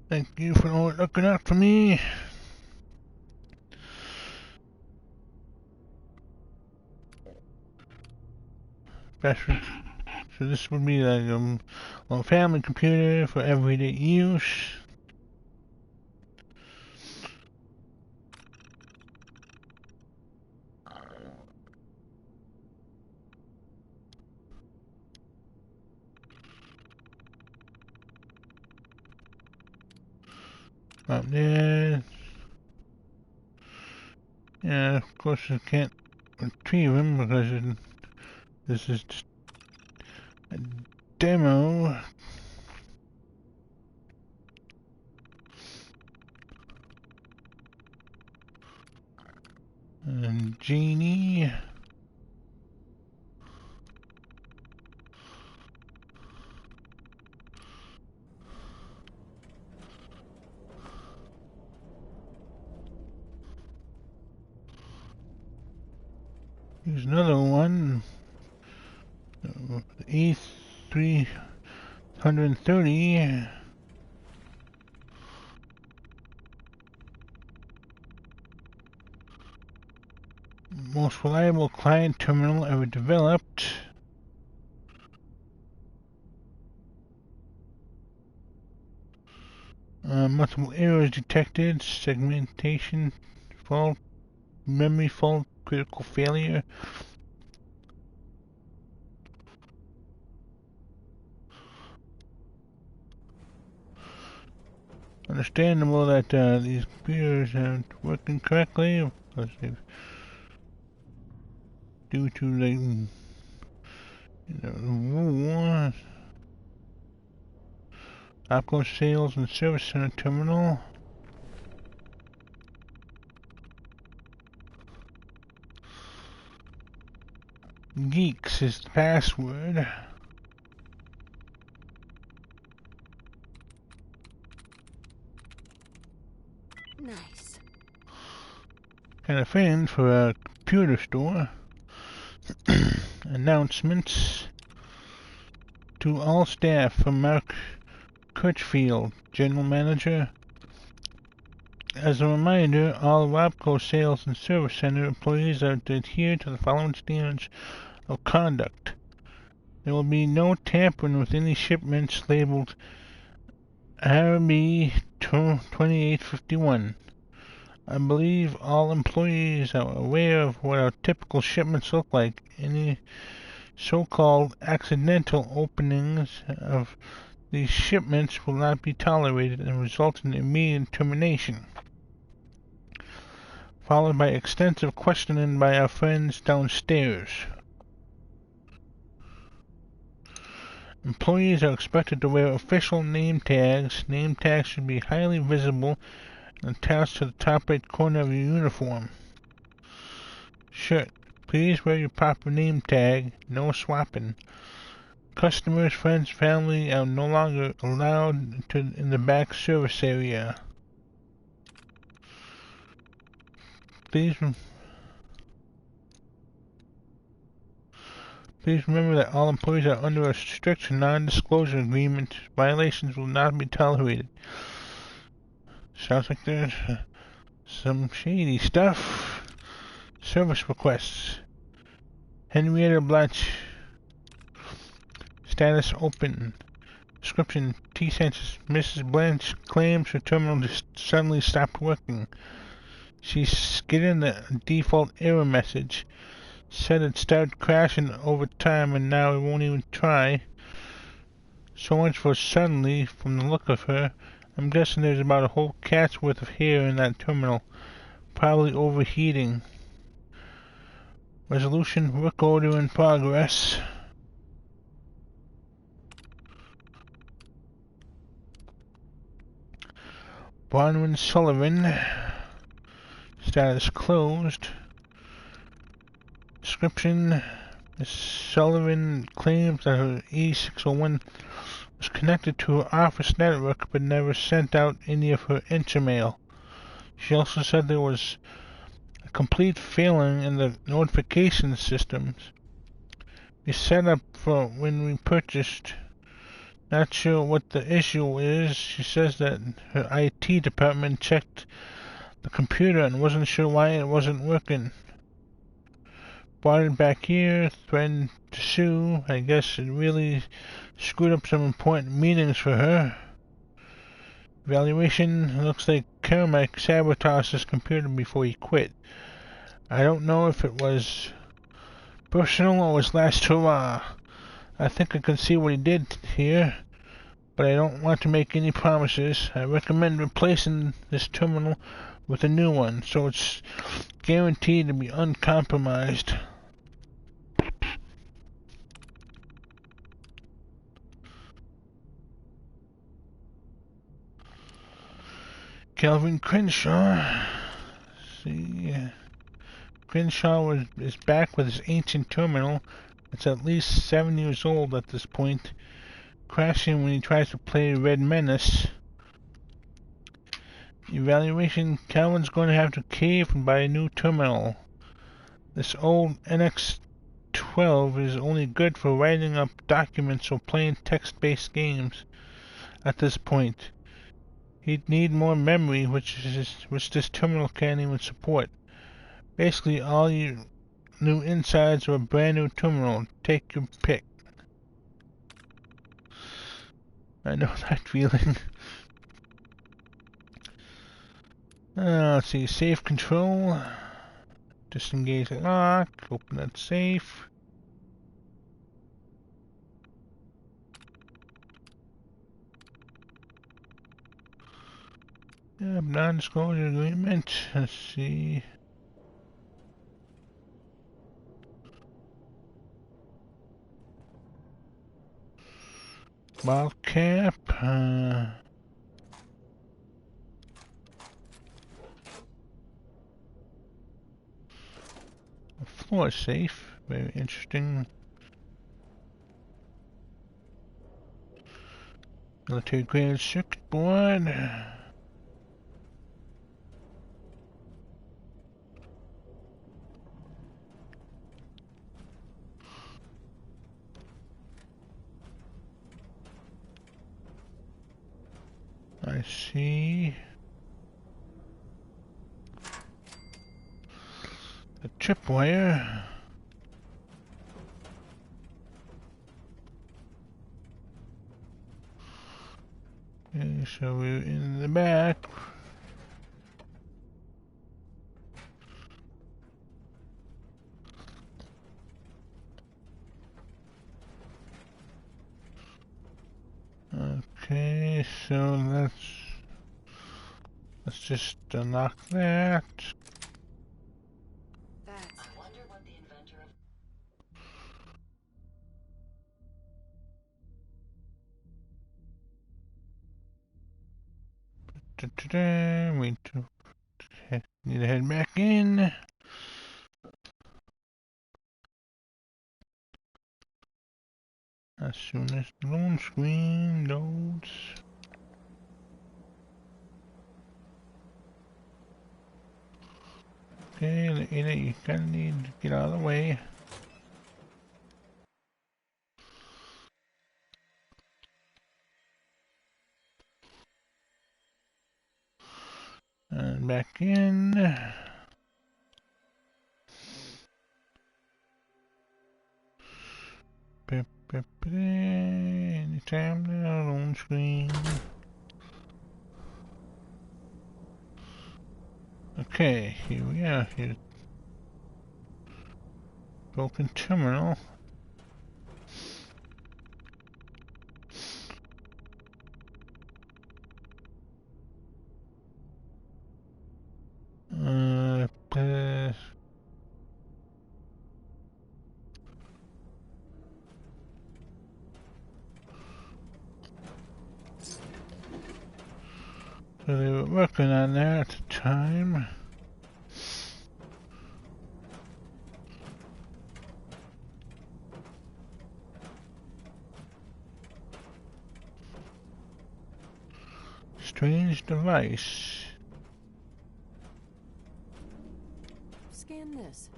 Thank you for looking out for me. Password. So this would be like a family computer for everyday use. Up there. Yeah, of course I can't retrieve him because this is just a demo. And Genie. Here's another one. E330. Most reliable client terminal ever developed. Multiple errors detected. Segmentation fault. Memory fault. Critical failure. Understandable that these computers aren't working correctly because they've due to the war. Opco Sales and Service Center Terminal. Geeks is the password. Nice. Kind of fan for a computer store. Announcements to all staff from Mark Kirchfield, General Manager. As a reminder, all Robco Sales and Service Center employees are to adhere to the following standards of conduct. There will be no tampering with any shipments labeled RB 2851. I believe all employees are aware of what our typical shipments look like. Any so-called accidental openings of these shipments will not be tolerated and result in immediate termination, followed by extensive questioning by our friends downstairs. Employees are expected to wear official name tags. Name tags should be highly visible and attached to the top right corner of your uniform. Shirt. Please wear your proper name tag. No swapping. Customers, friends, family are no longer allowed in the back service area. Please remember that all employees are under a strict non-disclosure agreement. Violations will not be tolerated. Sounds like there's some shady stuff. Service requests. Henrietta Blatch. Status open. Description: T-Census. Mrs. Blanche claims her terminal just suddenly stopped working. She's getting the default error message. Said it started crashing over time and now it won't even try. So much for suddenly, from the look of her. I'm guessing there's about a whole cat's worth of hair in that terminal. Probably overheating. Resolution: work order in progress. Bronwyn Sullivan. Status closed. Description: Ms. Sullivan claims that her E601 was connected to her office network but never sent out any of her intermail. She also said there was a complete failing in the notification systems we set up for when we purchased. Not sure what the issue is. She says that her IT department checked the computer and wasn't sure why it wasn't working. Brought it back here, threatened to sue. I guess it really screwed up some important meetings for her. Evaluation: looks like Carmack sabotaged his computer before he quit. I don't know if it was personal or his last hurrah. I think I can see what he did here, but I don't want to make any promises. I recommend replacing this terminal with a new one, so it's guaranteed to be uncompromised. Calvin Crenshaw. Let's see. Crenshaw is back with his ancient terminal. It's at least 7 years old at this point, crashing when he tries to play Red Menace. Evaluation: Calvin's going to have to cave and buy a new terminal. This old NX-12 is only good for writing up documents or playing text-based games at this point. He'd need more memory, which this terminal can't even support. Basically, all you new insides or a brand new terminal. Take your pick. I know that feeling. Let's see, safe control. Disengage the lock. Open that safe. Non-disclosure agreement. Let's see. Bottle cap. A floor safe. Very interesting. Military grade circuit board. I see. The tripwire. Okay, so we're in the back. Okay, so let's just unlock that. I wonder what the inventor of... We need to head back in. As soon as the loan screen loads. Okay, Ada, you kinda need to get out of the way. And back in. Anytime now, loan screen. Okay, here we are. Here's broken terminal. So they were working on that at the time. strange device. Scan this.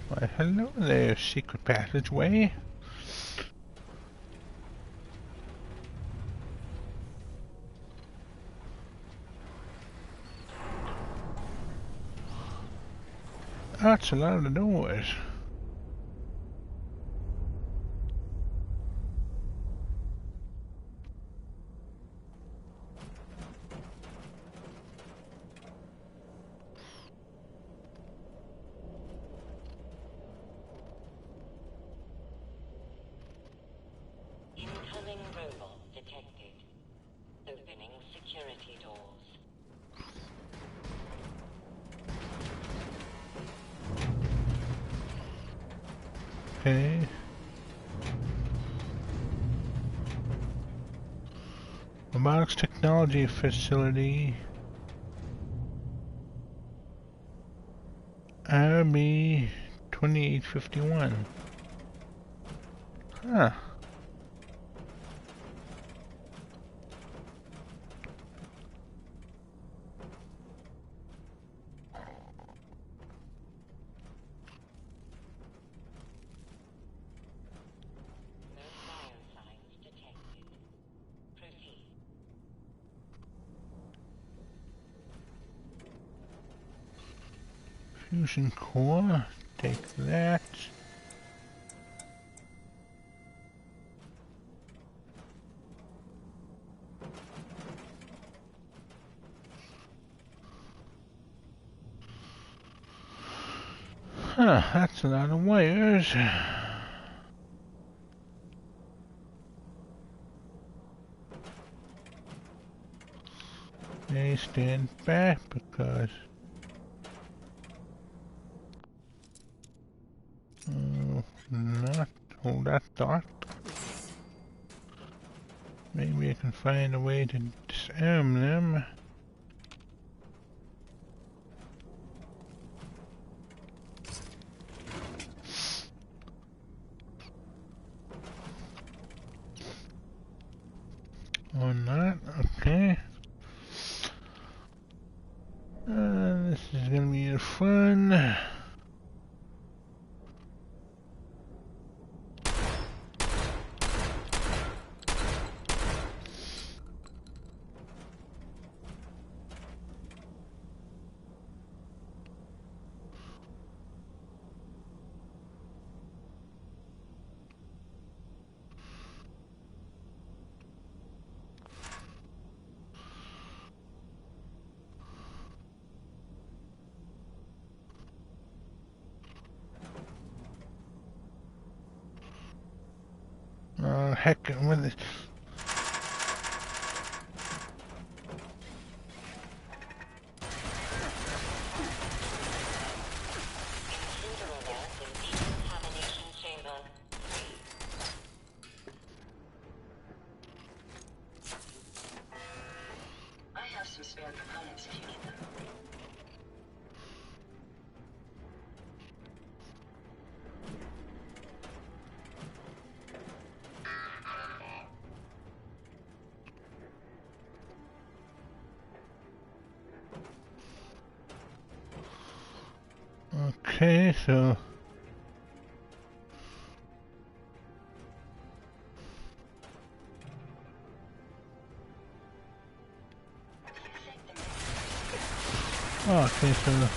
Why, hello there, secret passageway. That's a lot of the doors. Incoming robot detected. Opening security doors. Okay. Robotics Technology Facility. RB 2851. Huh. No signs detected. Proceed. Fusion core. Take that. Huh, that's a lot of wires. They stand back because not all that dark. Maybe I can find a way to disarm them. Or not, okay. This is gonna be fun. Heck with it. Intruder alert in decontamination chamber 3. I have some spare components if you need them. Okay, so okay, so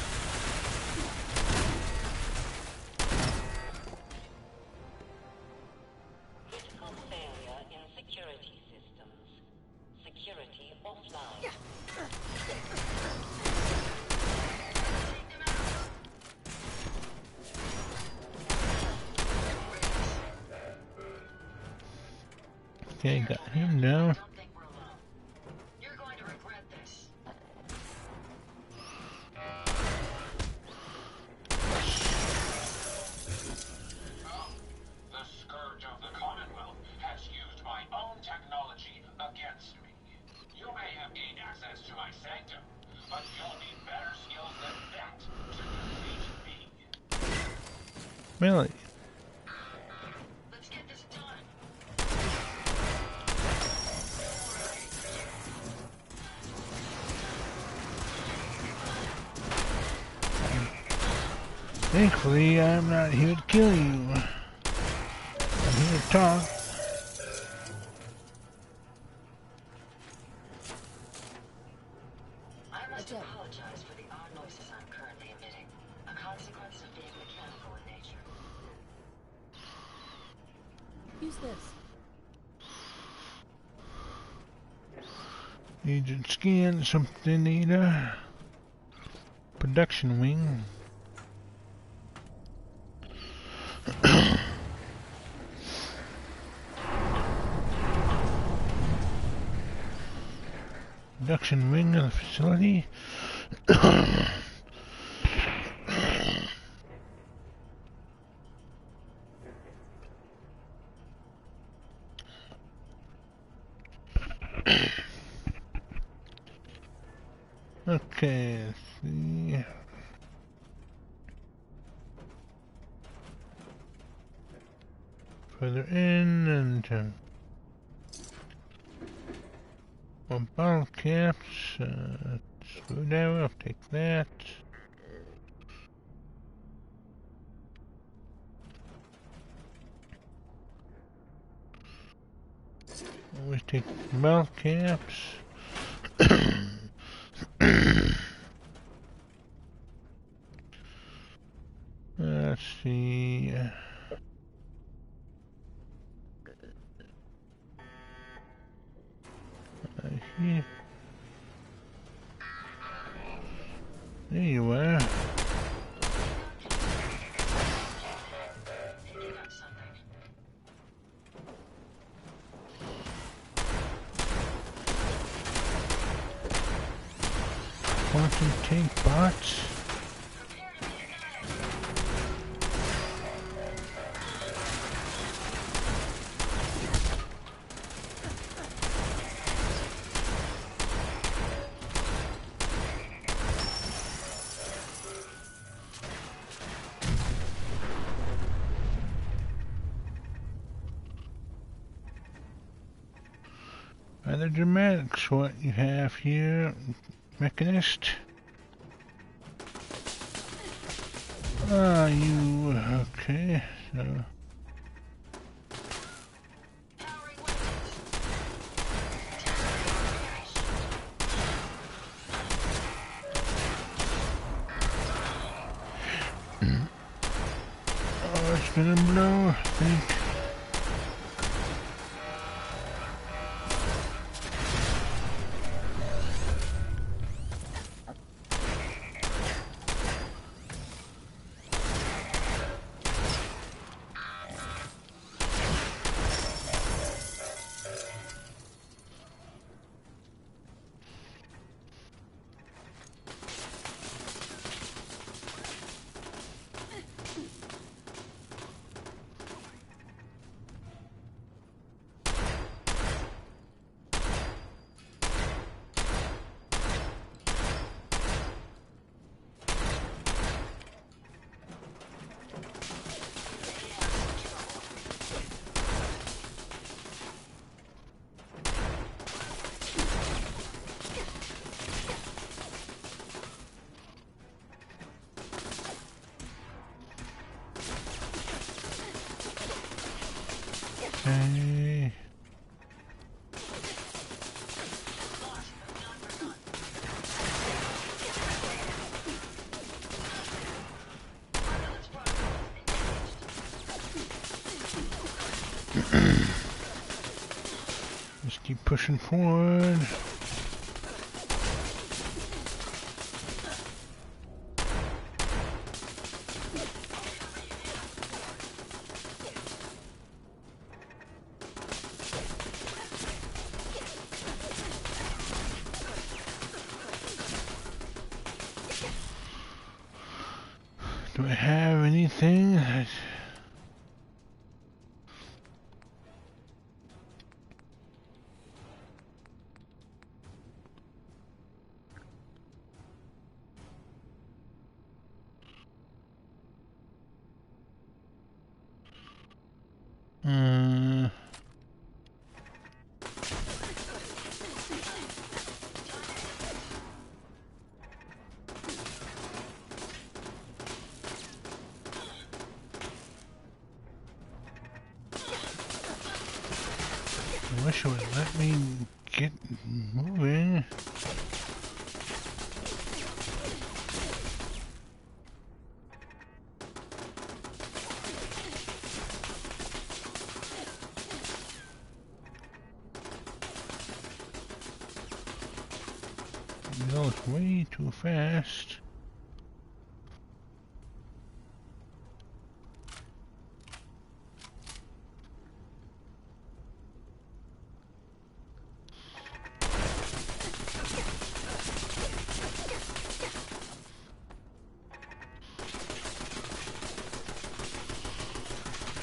Critical failure in security systems. Security offline. okay, got him now. Don't think we're alone. You're going to regret this. The Scourge of the Commonwealth has used my own technology against me. You may Really? Let's get this done. Thankfully, I'm not here to kill you. I'm here to talk. I must apologize for the odd noises I'm currently emitting, a consequence of being mechanical in nature. Use this. Agent scan something, Ada. Production wing. Production wing of the facility. Okay, let's see. Further in and more bottle caps. Screwdriver, I'll take that. Always take bottle caps. Let's see. Here. There you are. Picking up something. Quantum tank bots. Rather dramatic what you have here, Mechanist. Ah, you, okay, so... Oh, it's gonna blow, I think. Okay. Just keep pushing forward. Do I have anything that... I wish it would let me get moving. It goes way too fast.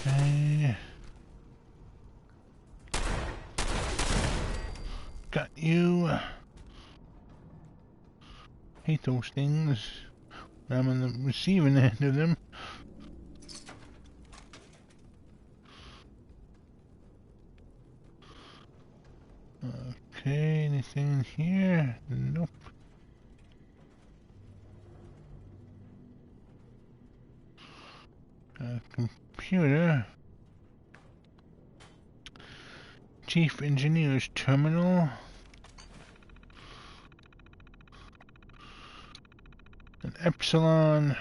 Okay. Got you. Hate those things. I'm on the receiving end of them. Okay, anything in here? Nope. Computer. Chief Engineer's Terminal. An Epsilon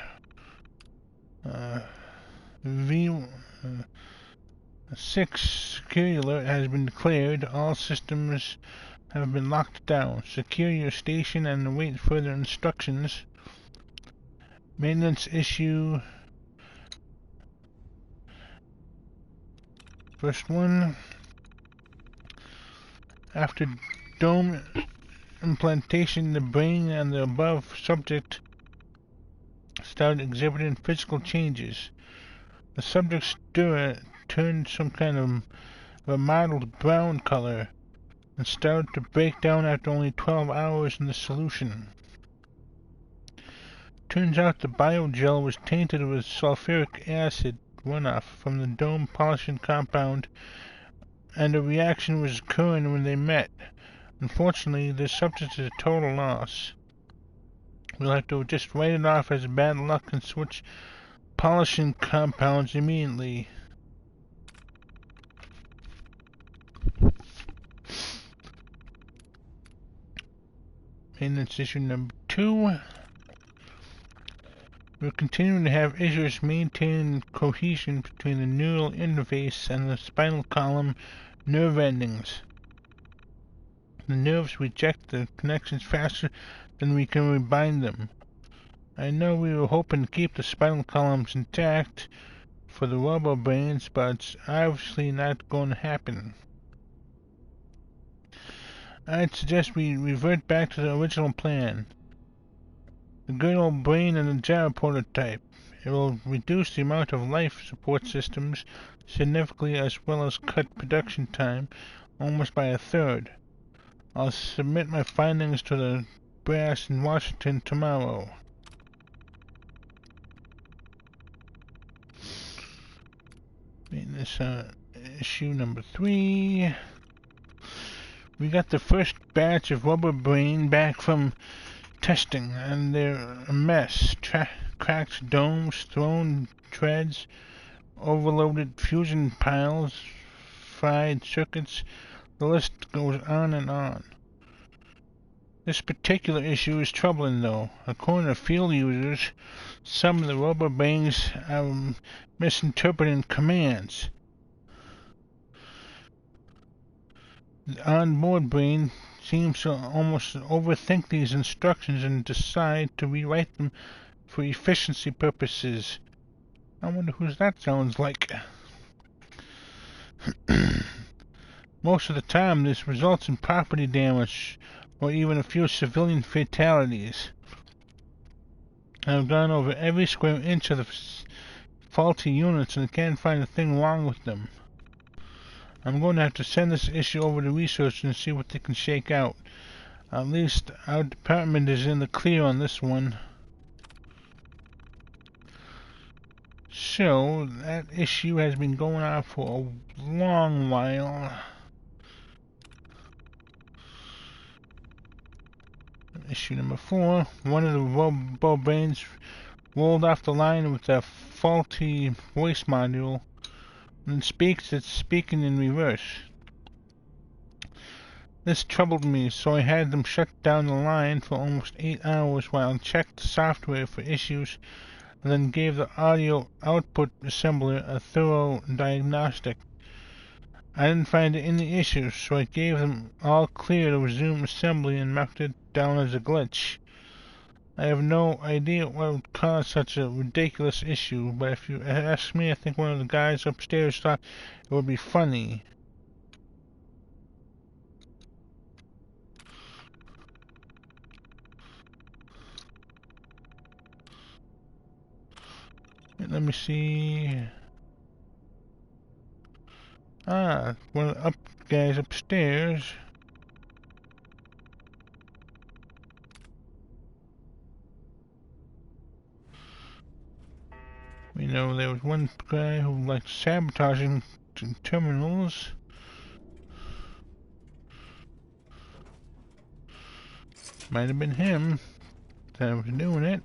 V6 security alert has been declared. All systems have been locked down. Secure your station and await further instructions. Maintenance issue. First one. After dome implantation, the brain and the above subject started exhibiting physical changes. The subject's stirrer turned some kind of a mottled brown color and started to break down after only 12 hours in the solution. Turns out the biogel was tainted with sulfuric acid runoff from the dome polishing compound, and a reaction was occurring when they met. Unfortunately, the substance is a total loss. We'll have to just write it off as bad luck and switch polishing compounds immediately. Maintenance issue number 2. We're continuing to have issues maintaining cohesion between the neural interface and the spinal column nerve endings. The nerves reject the connections faster than we can rebind them. I know we were hoping to keep the spinal columns intact for the robo brains, but it's obviously not going to happen. I'd suggest we revert back to the original plan. The good old brain and the gyro prototype. It will reduce the amount of life support systems significantly, as well as cut production time almost by a third. I'll submit my findings to the brass in Washington tomorrow. This issue number 3. We got the first batch of rubber brain back from testing, and they're a mess. Cracked domes, thrown treads, overloaded fusion piles, fried circuits. The list goes on and on. This particular issue is troubling, though. According to field users, some of the rubber brains are misinterpreting commands. The onboard brain seems to almost overthink these instructions and decide to rewrite them for efficiency purposes. I wonder who that sounds like. Most of the time, this results in property damage or even a few civilian fatalities. I've gone over every square inch of the faulty units and I can't find a thing wrong with them. I'm going to have to send this issue over to research and see what they can shake out. At least our department is in the clear on this one. So, that issue has been going on for a long while. Issue number 4. One of the robo-brains rolled off the line with a faulty voice module. When it speaks, it's speaking in reverse. This troubled me, so I had them shut down the line for almost 8 hours while I checked the software for issues, and then gave the audio output assembler a thorough diagnostic. I didn't find any issues, so I gave them all clear to resume assembly and marked it down as a glitch. I have no idea what would cause such a ridiculous issue, but if you ask me, I think one of the guys upstairs thought it would be funny. Let me see. Ah, one of the guys upstairs. We know there was one guy who liked sabotaging terminals. Might have been him that was doing it.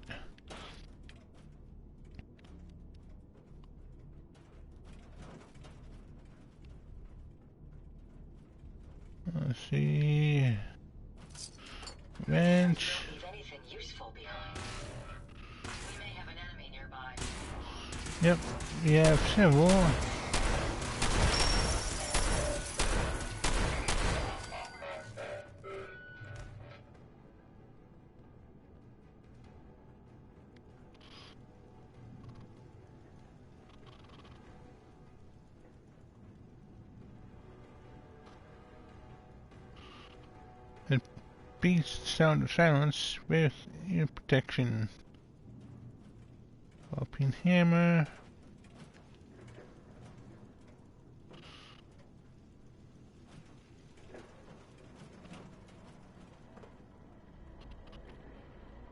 Let's see. Wrench. Leave anything useful behind. We may have an enemy nearby. Yep, we have several. It beats the sound of silence with ear protection. Open hammer.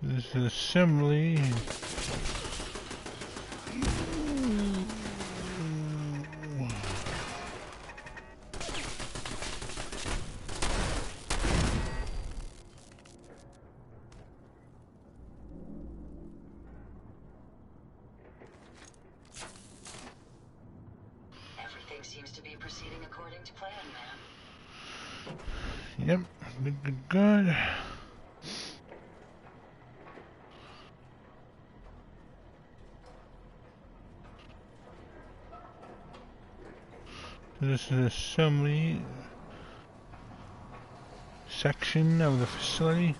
This is assembly. Everything seems to be proceeding according to plan, man. Yep, good. This is assembly section of the facility.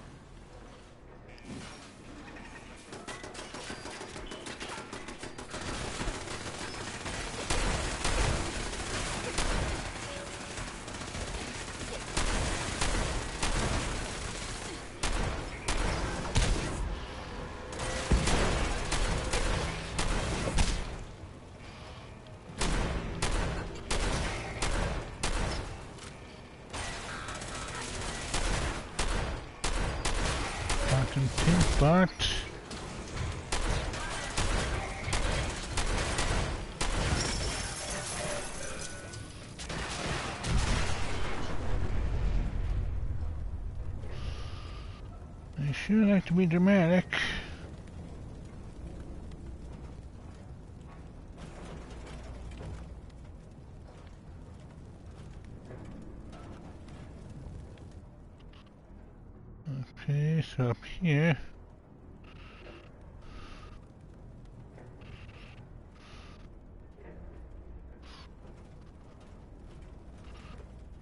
Pink bot. I sure like to be dramatic. Okay, so up here.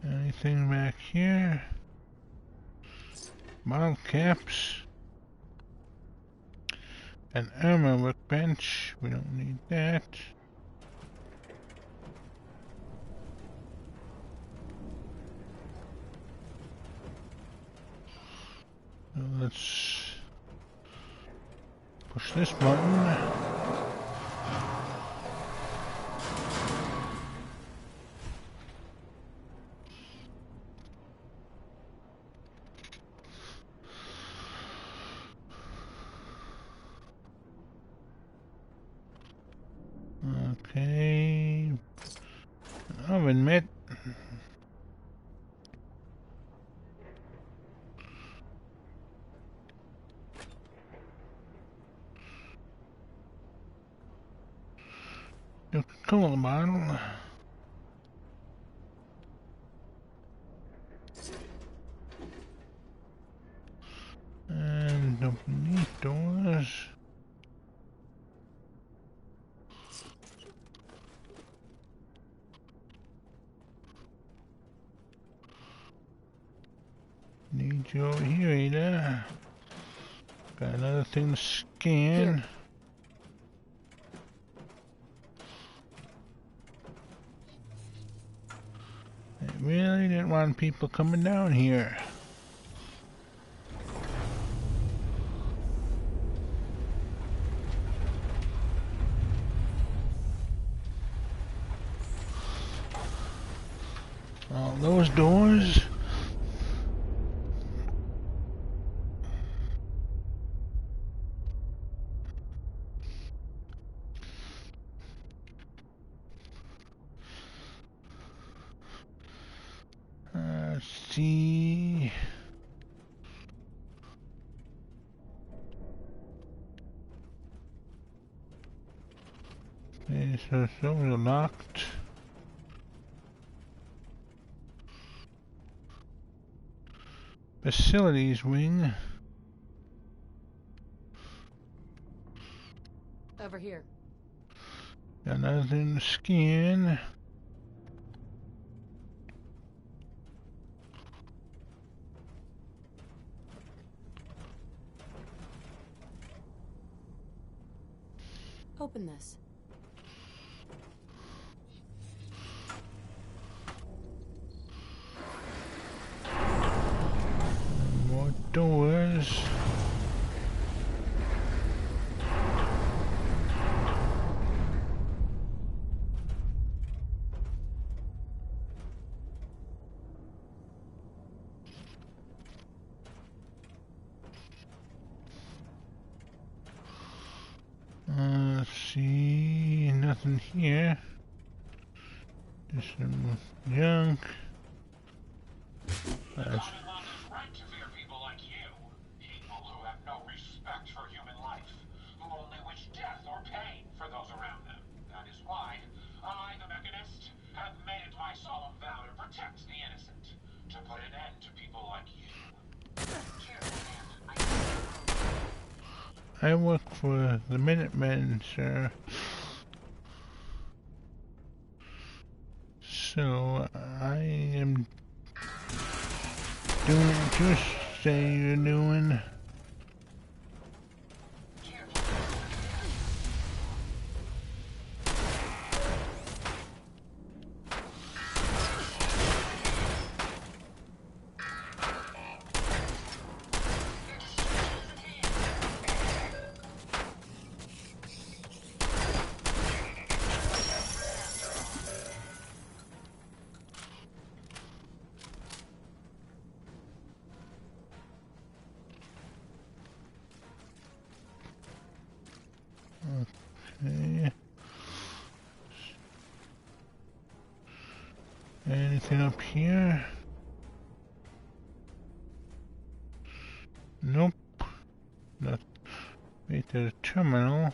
Anything back here? Bottle caps. An armor workbench. We don't need that. So let's push this button. admit. Coca-Cola bottle. And open these doors. Need you over here, Ada. Got another thing to scan. Here. I really didn't want people coming down here. All those doors. Let's see. Okay, so those are locked. Facilities wing. Over here. Got another thing to scan. Open this. More doors. Let's see, nothing here. Just some junk. That's It's right to fear people like you. People who have no respect for human life. Who only wish death or pain for those around them. That is why I, the Mechanist, have made it my solemn vow to protect the innocent. To put an end to people like you. I work for the Minutemen, sir. So I am doing what you say you're doing. Okay. Anything up here? Nope. Not. Wait, there's a terminal.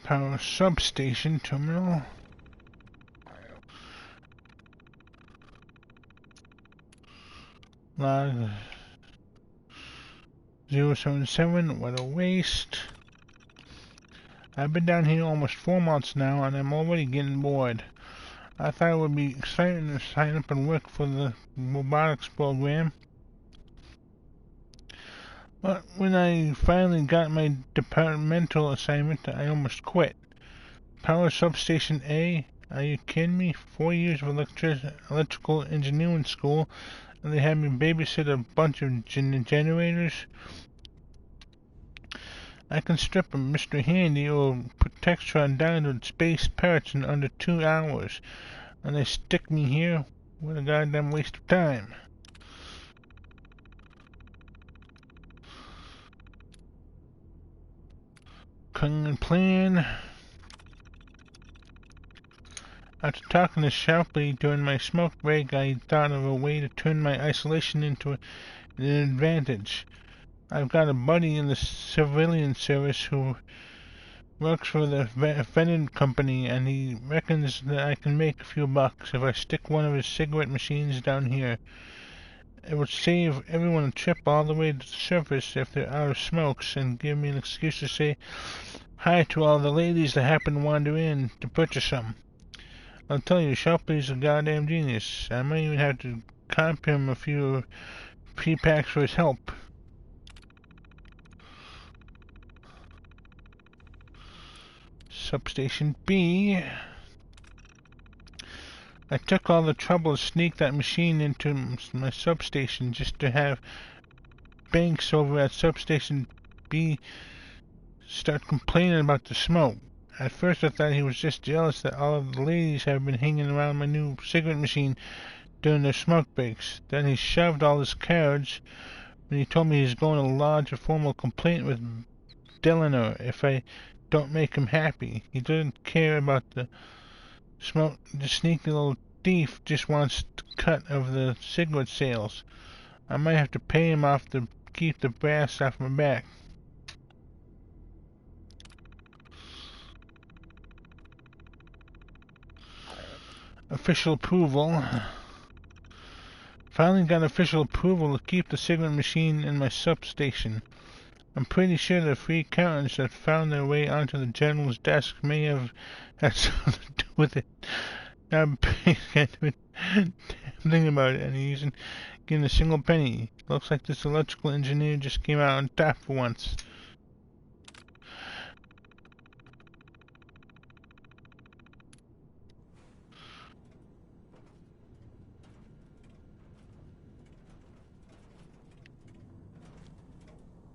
Power substation terminal. Log 077, what a waste. I've been down here almost 4 months now and I'm already getting bored. I thought it would be exciting to sign up and work for the robotics program. But when I finally got my departmental assignment, I almost quit. Power Substation A? Are you kidding me? 4 years of electrical engineering school, and they had me babysit a bunch of generators? I can strip a Mr. Handy or Textron down to space parts in under 2 hours, and they stick me here? What a goddamn waste of time. Cunning plan. After talking to Sharpley during my smoke break, I thought of a way to turn my isolation into an advantage. I've got a buddy in the civilian service who works for the Venom Company, and he reckons that I can make a few bucks if I stick one of his cigarette machines down here. It would save everyone a trip all the way to the surface if they're out of smokes, and give me an excuse to say hi to all the ladies that happen to wander in to purchase some. I'll tell you, Sharpley's a goddamn genius. I might even have to comp him a few pre-packs for his help. Substation B. I took all the trouble to sneak that machine into my substation just to have Banks over at Substation B start complaining about the smoke. At first I thought he was just jealous that all of the ladies have been hanging around my new cigarette machine during their smoke breaks. Then he shoved all his cards when he told me he's going to lodge a formal complaint with Delano if I don't make him happy. He doesn't care about the smoke. The sneaky little thief just wants a cut of the cigarette sales. I might have to pay him off to keep the brass off my back. Official approval. Finally got official approval to keep the cigarette machine in my substation. I'm pretty sure the three accountants that found their way onto the general's desk may have had something to do with it. I'm thinking about it, and he isn't getting a single penny. Looks like this electrical engineer just came out on top for once.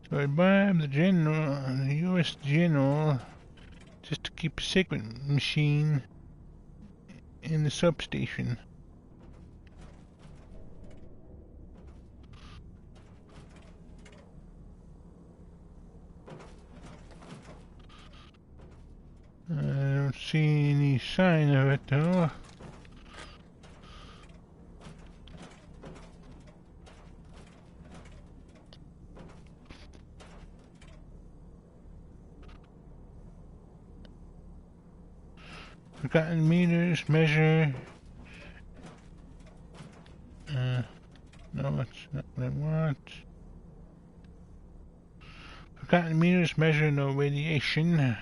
So I bribed the general, the U.S. general, just to keep a secret machine in the substation. I don't see any sign of it though. Forgotten meters, measure. No, that's not what I want. Forgotten meters, measure no radiation.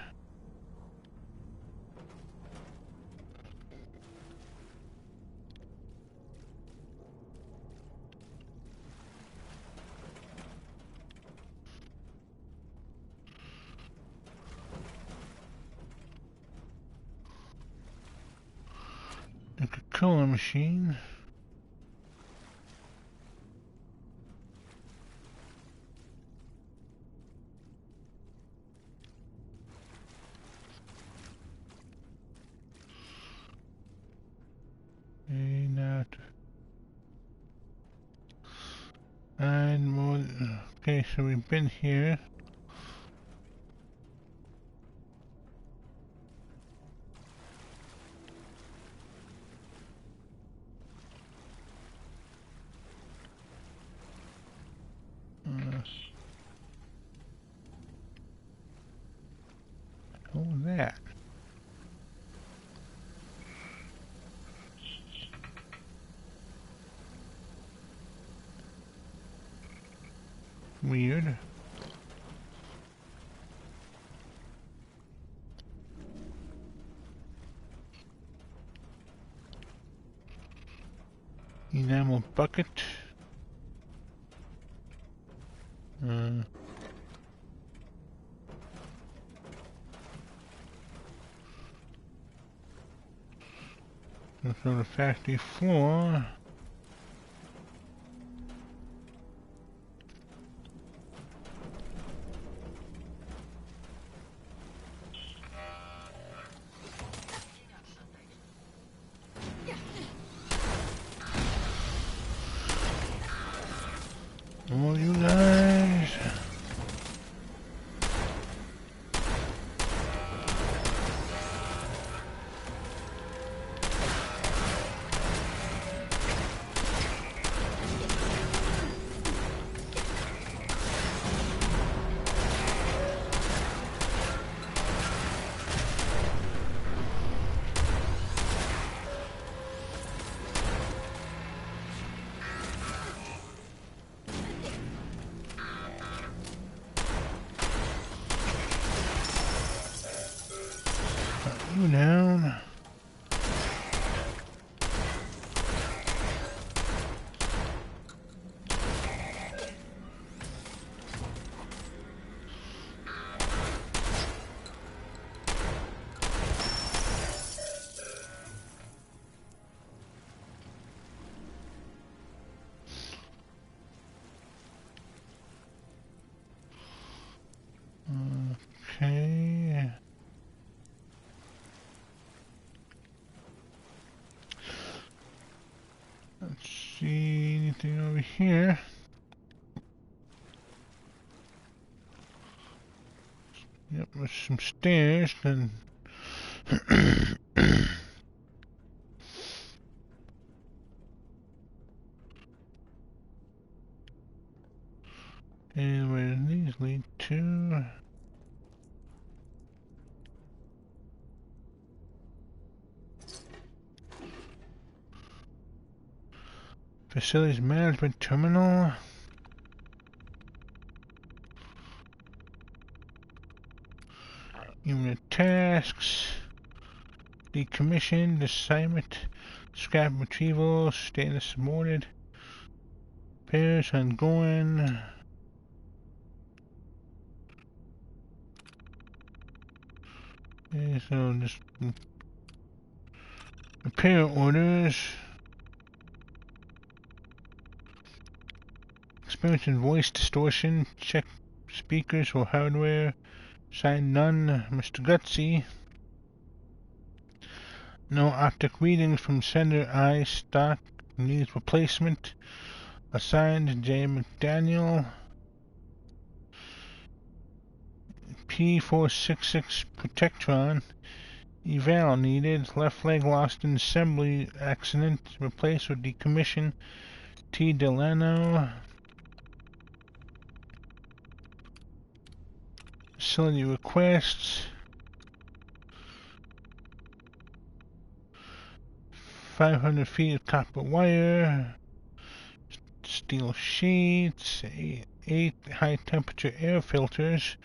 A Coca-Cola machine. Not. And more. Okay, so we've been here. Oh, that. Weird. Enamel bucket. Let's go to factory floor. Oh, you guys. You down. Okay. Let's see anything over here. Yep, there's some stairs, then. And where do these lead to? Facilities Management Terminal. Unit tasks. Decommissioned. Assignment. Scrap retrieval. Status subordinate. Repairs ongoing. Okay, so just repair orders. Experiencing voice distortion. Check speakers or hardware. Signed none. Mr. Gutsy. No optic readings from sender eye stock. Needs replacement. Assigned J. McDaniel. P466 Protectron. Eval needed. Left leg lost in assembly accident. Replace or decommission. T. Delano. Facility requests. 500 feet of copper wire. Steel sheets. 8 high temperature air filters.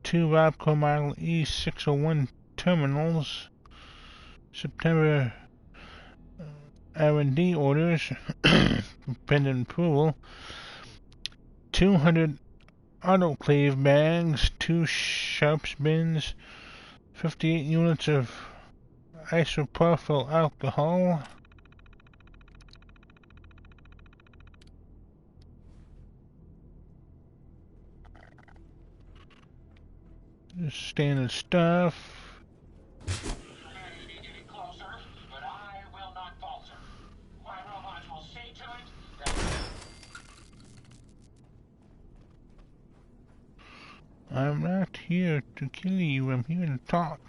2 Robco Model E601 terminals. September R&D orders. Pending approval. 200 autoclave bags. 2 sharps bins. 58 units of isopropyl alcohol. Just standard stuff. May be getting closer, but I will not falter. My robots will see to it that... I'm not here to kill you, I'm here to talk.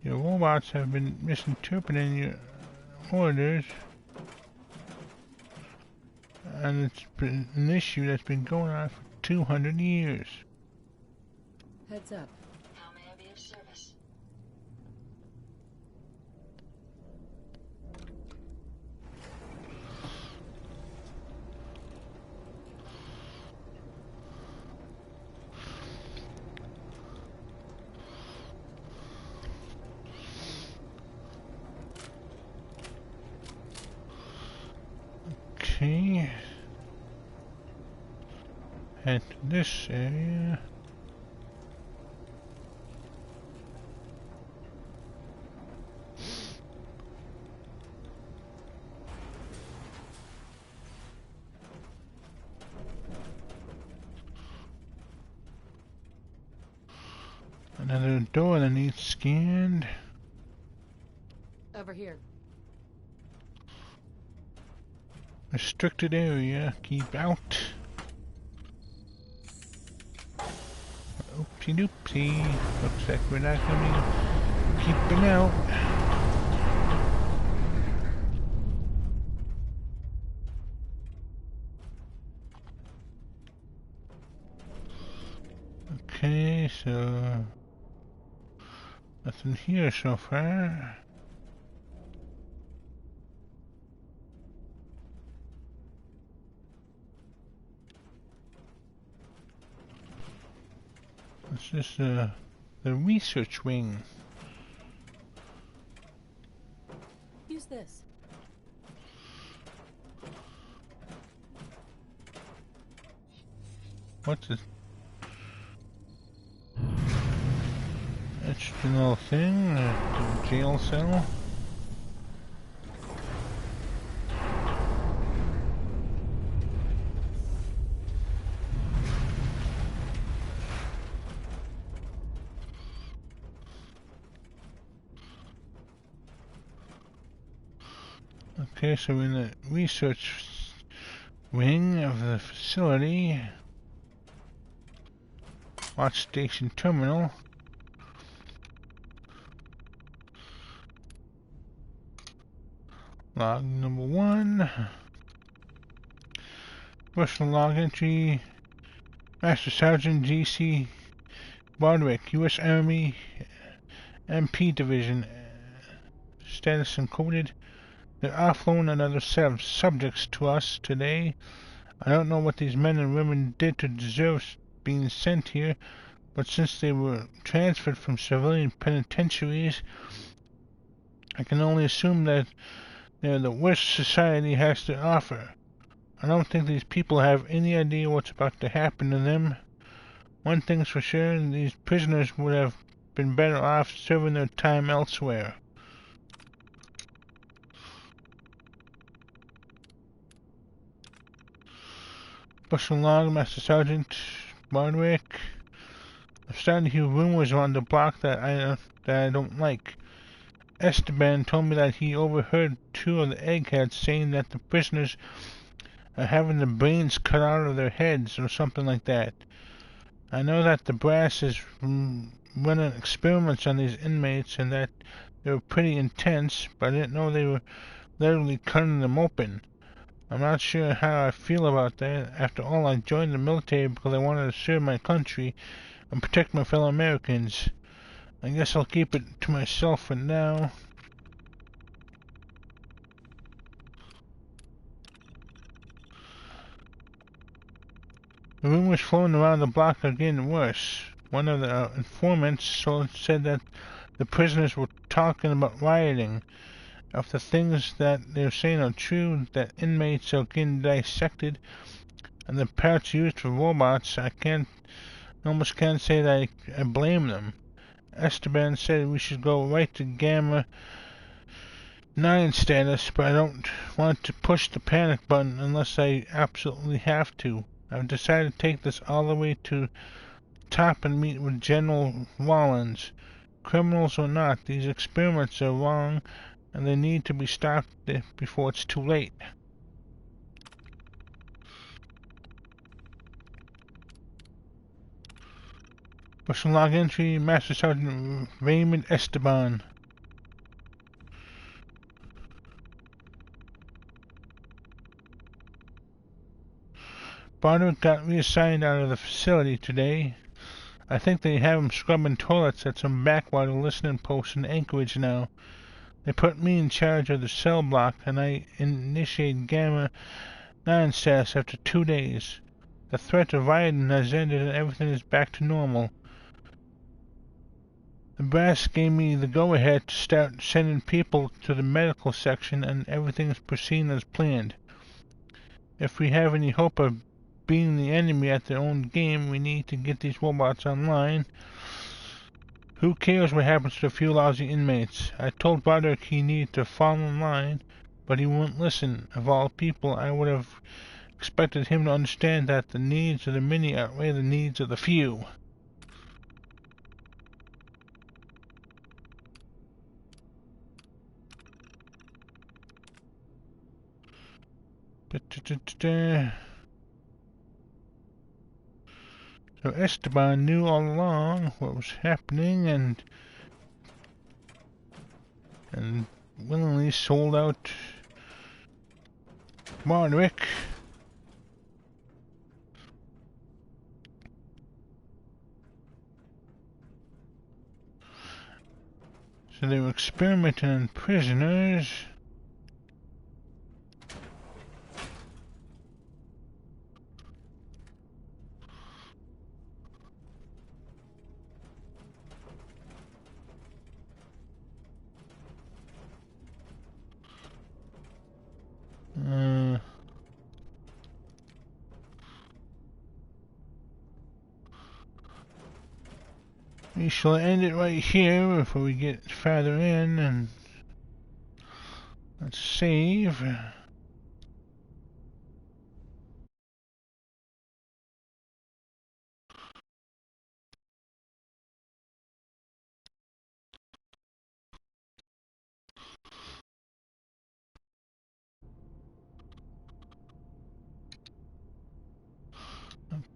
Your robots have been misinterpreting your orders, and it's been an issue that's been going on for 200 years. Heads up. How may I be of service? Okay. Head to this area. Another door that needs scanned. Over here. Restricted area. Keep out. Oopsie doopsie. Looks like we're not gonna be keeping out. Okay, so nothing here so far. This is the research wing. Use this. What's this? Interesting little thing. The jail cell. Okay, so we're in the research wing of the facility. Watch station terminal. Log number 1. Personal log entry. Master Sergeant G.C. Bardwick, U.S. Army MP Division. Status encoded. They're offloading another set of subjects to us today. I don't know what these men and women did to deserve being sent here, but since they were transferred from civilian penitentiaries, I can only assume that they're the worst society has to offer. I don't think these people have any idea what's about to happen to them. One thing's for sure, these prisoners would have been better off serving their time elsewhere. Special log, Master Sergeant Bardwick. I'm starting to hear rumors around the block that I don't like. Esteban told me that he overheard 2 of the eggheads saying that the prisoners are having the brains cut out of their heads or something like that. I know that the brass is running experiments on these inmates and that they were pretty intense, but I didn't know they were literally cutting them open. I'm not sure how I feel about that. After all, I joined the military because I wanted to serve my country and protect my fellow Americans. I guess I'll keep it to myself for now. The rumors floating around the block are getting worse. One of the informants said that the prisoners were talking about rioting. If the things that they're saying are true, that inmates are getting dissected, and the parts used for robots, I almost can't say that I blame them. Esteban said we should go right to Gamma 9 status, but I don't want to push the panic button unless I absolutely have to. I've decided to take this all the way to top and meet with General Rollins. Criminals or not, these experiments are wrong and they need to be stopped before it's too late. Personal log entry, Master Sergeant Raymond Esteban. Bardwick got reassigned out of the facility today. I think they have him scrubbing toilets at some backwater listening post in Anchorage now. They put me in charge of the cell block, and I initiated Gamma 9 status after 2 days. The threat of rioting has ended and everything is back to normal. The brass gave me the go-ahead to start sending people to the medical section, and everything is proceeding as planned. If we have any hope of beating the enemy at their own game, we need to get these robots online. Who cares what happens to a few lousy inmates? I told Broderick he needed to fall in line, but he wouldn't listen. Of all people, I would have expected him to understand that the needs of the many outweigh the needs of the few. So Esteban knew all along what was happening and willingly sold out Broderick. So they were experimenting on prisoners. We shall end it right here before we get farther in, and let's save.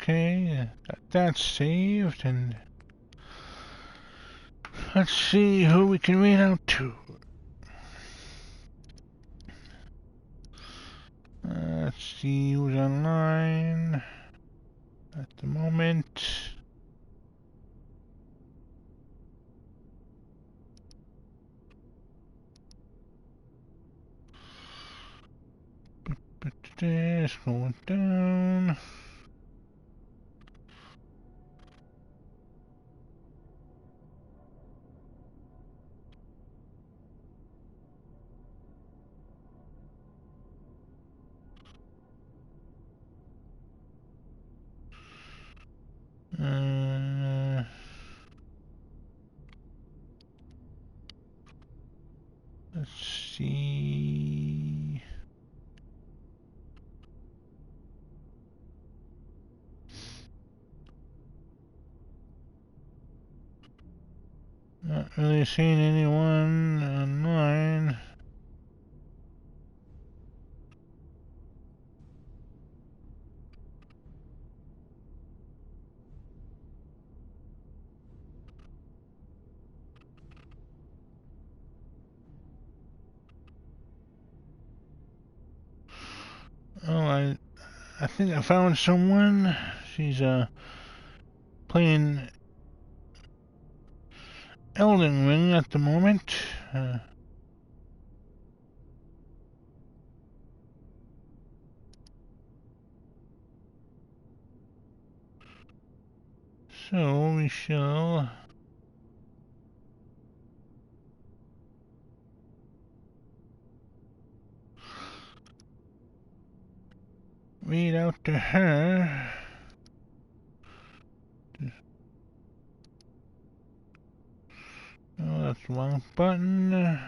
Okay, that's saved, and let's see who we can read out to. Let's see who's online at the moment. But this going down. Let's see. Not really seeing anyone online. Oh, I think I found someone. She's playing Elden Ring at the moment. So we shall read out to her. Oh, that's the wrong button.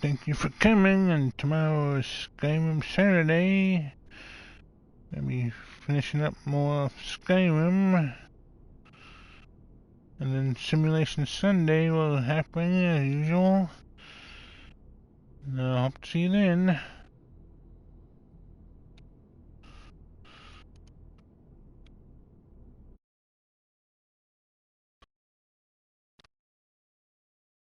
Thank you for coming, and tomorrow is Skyrim Saturday. I'll be finishing up more of Skyrim. And then Simulation Sunday will happen as usual. And I hope to see you then.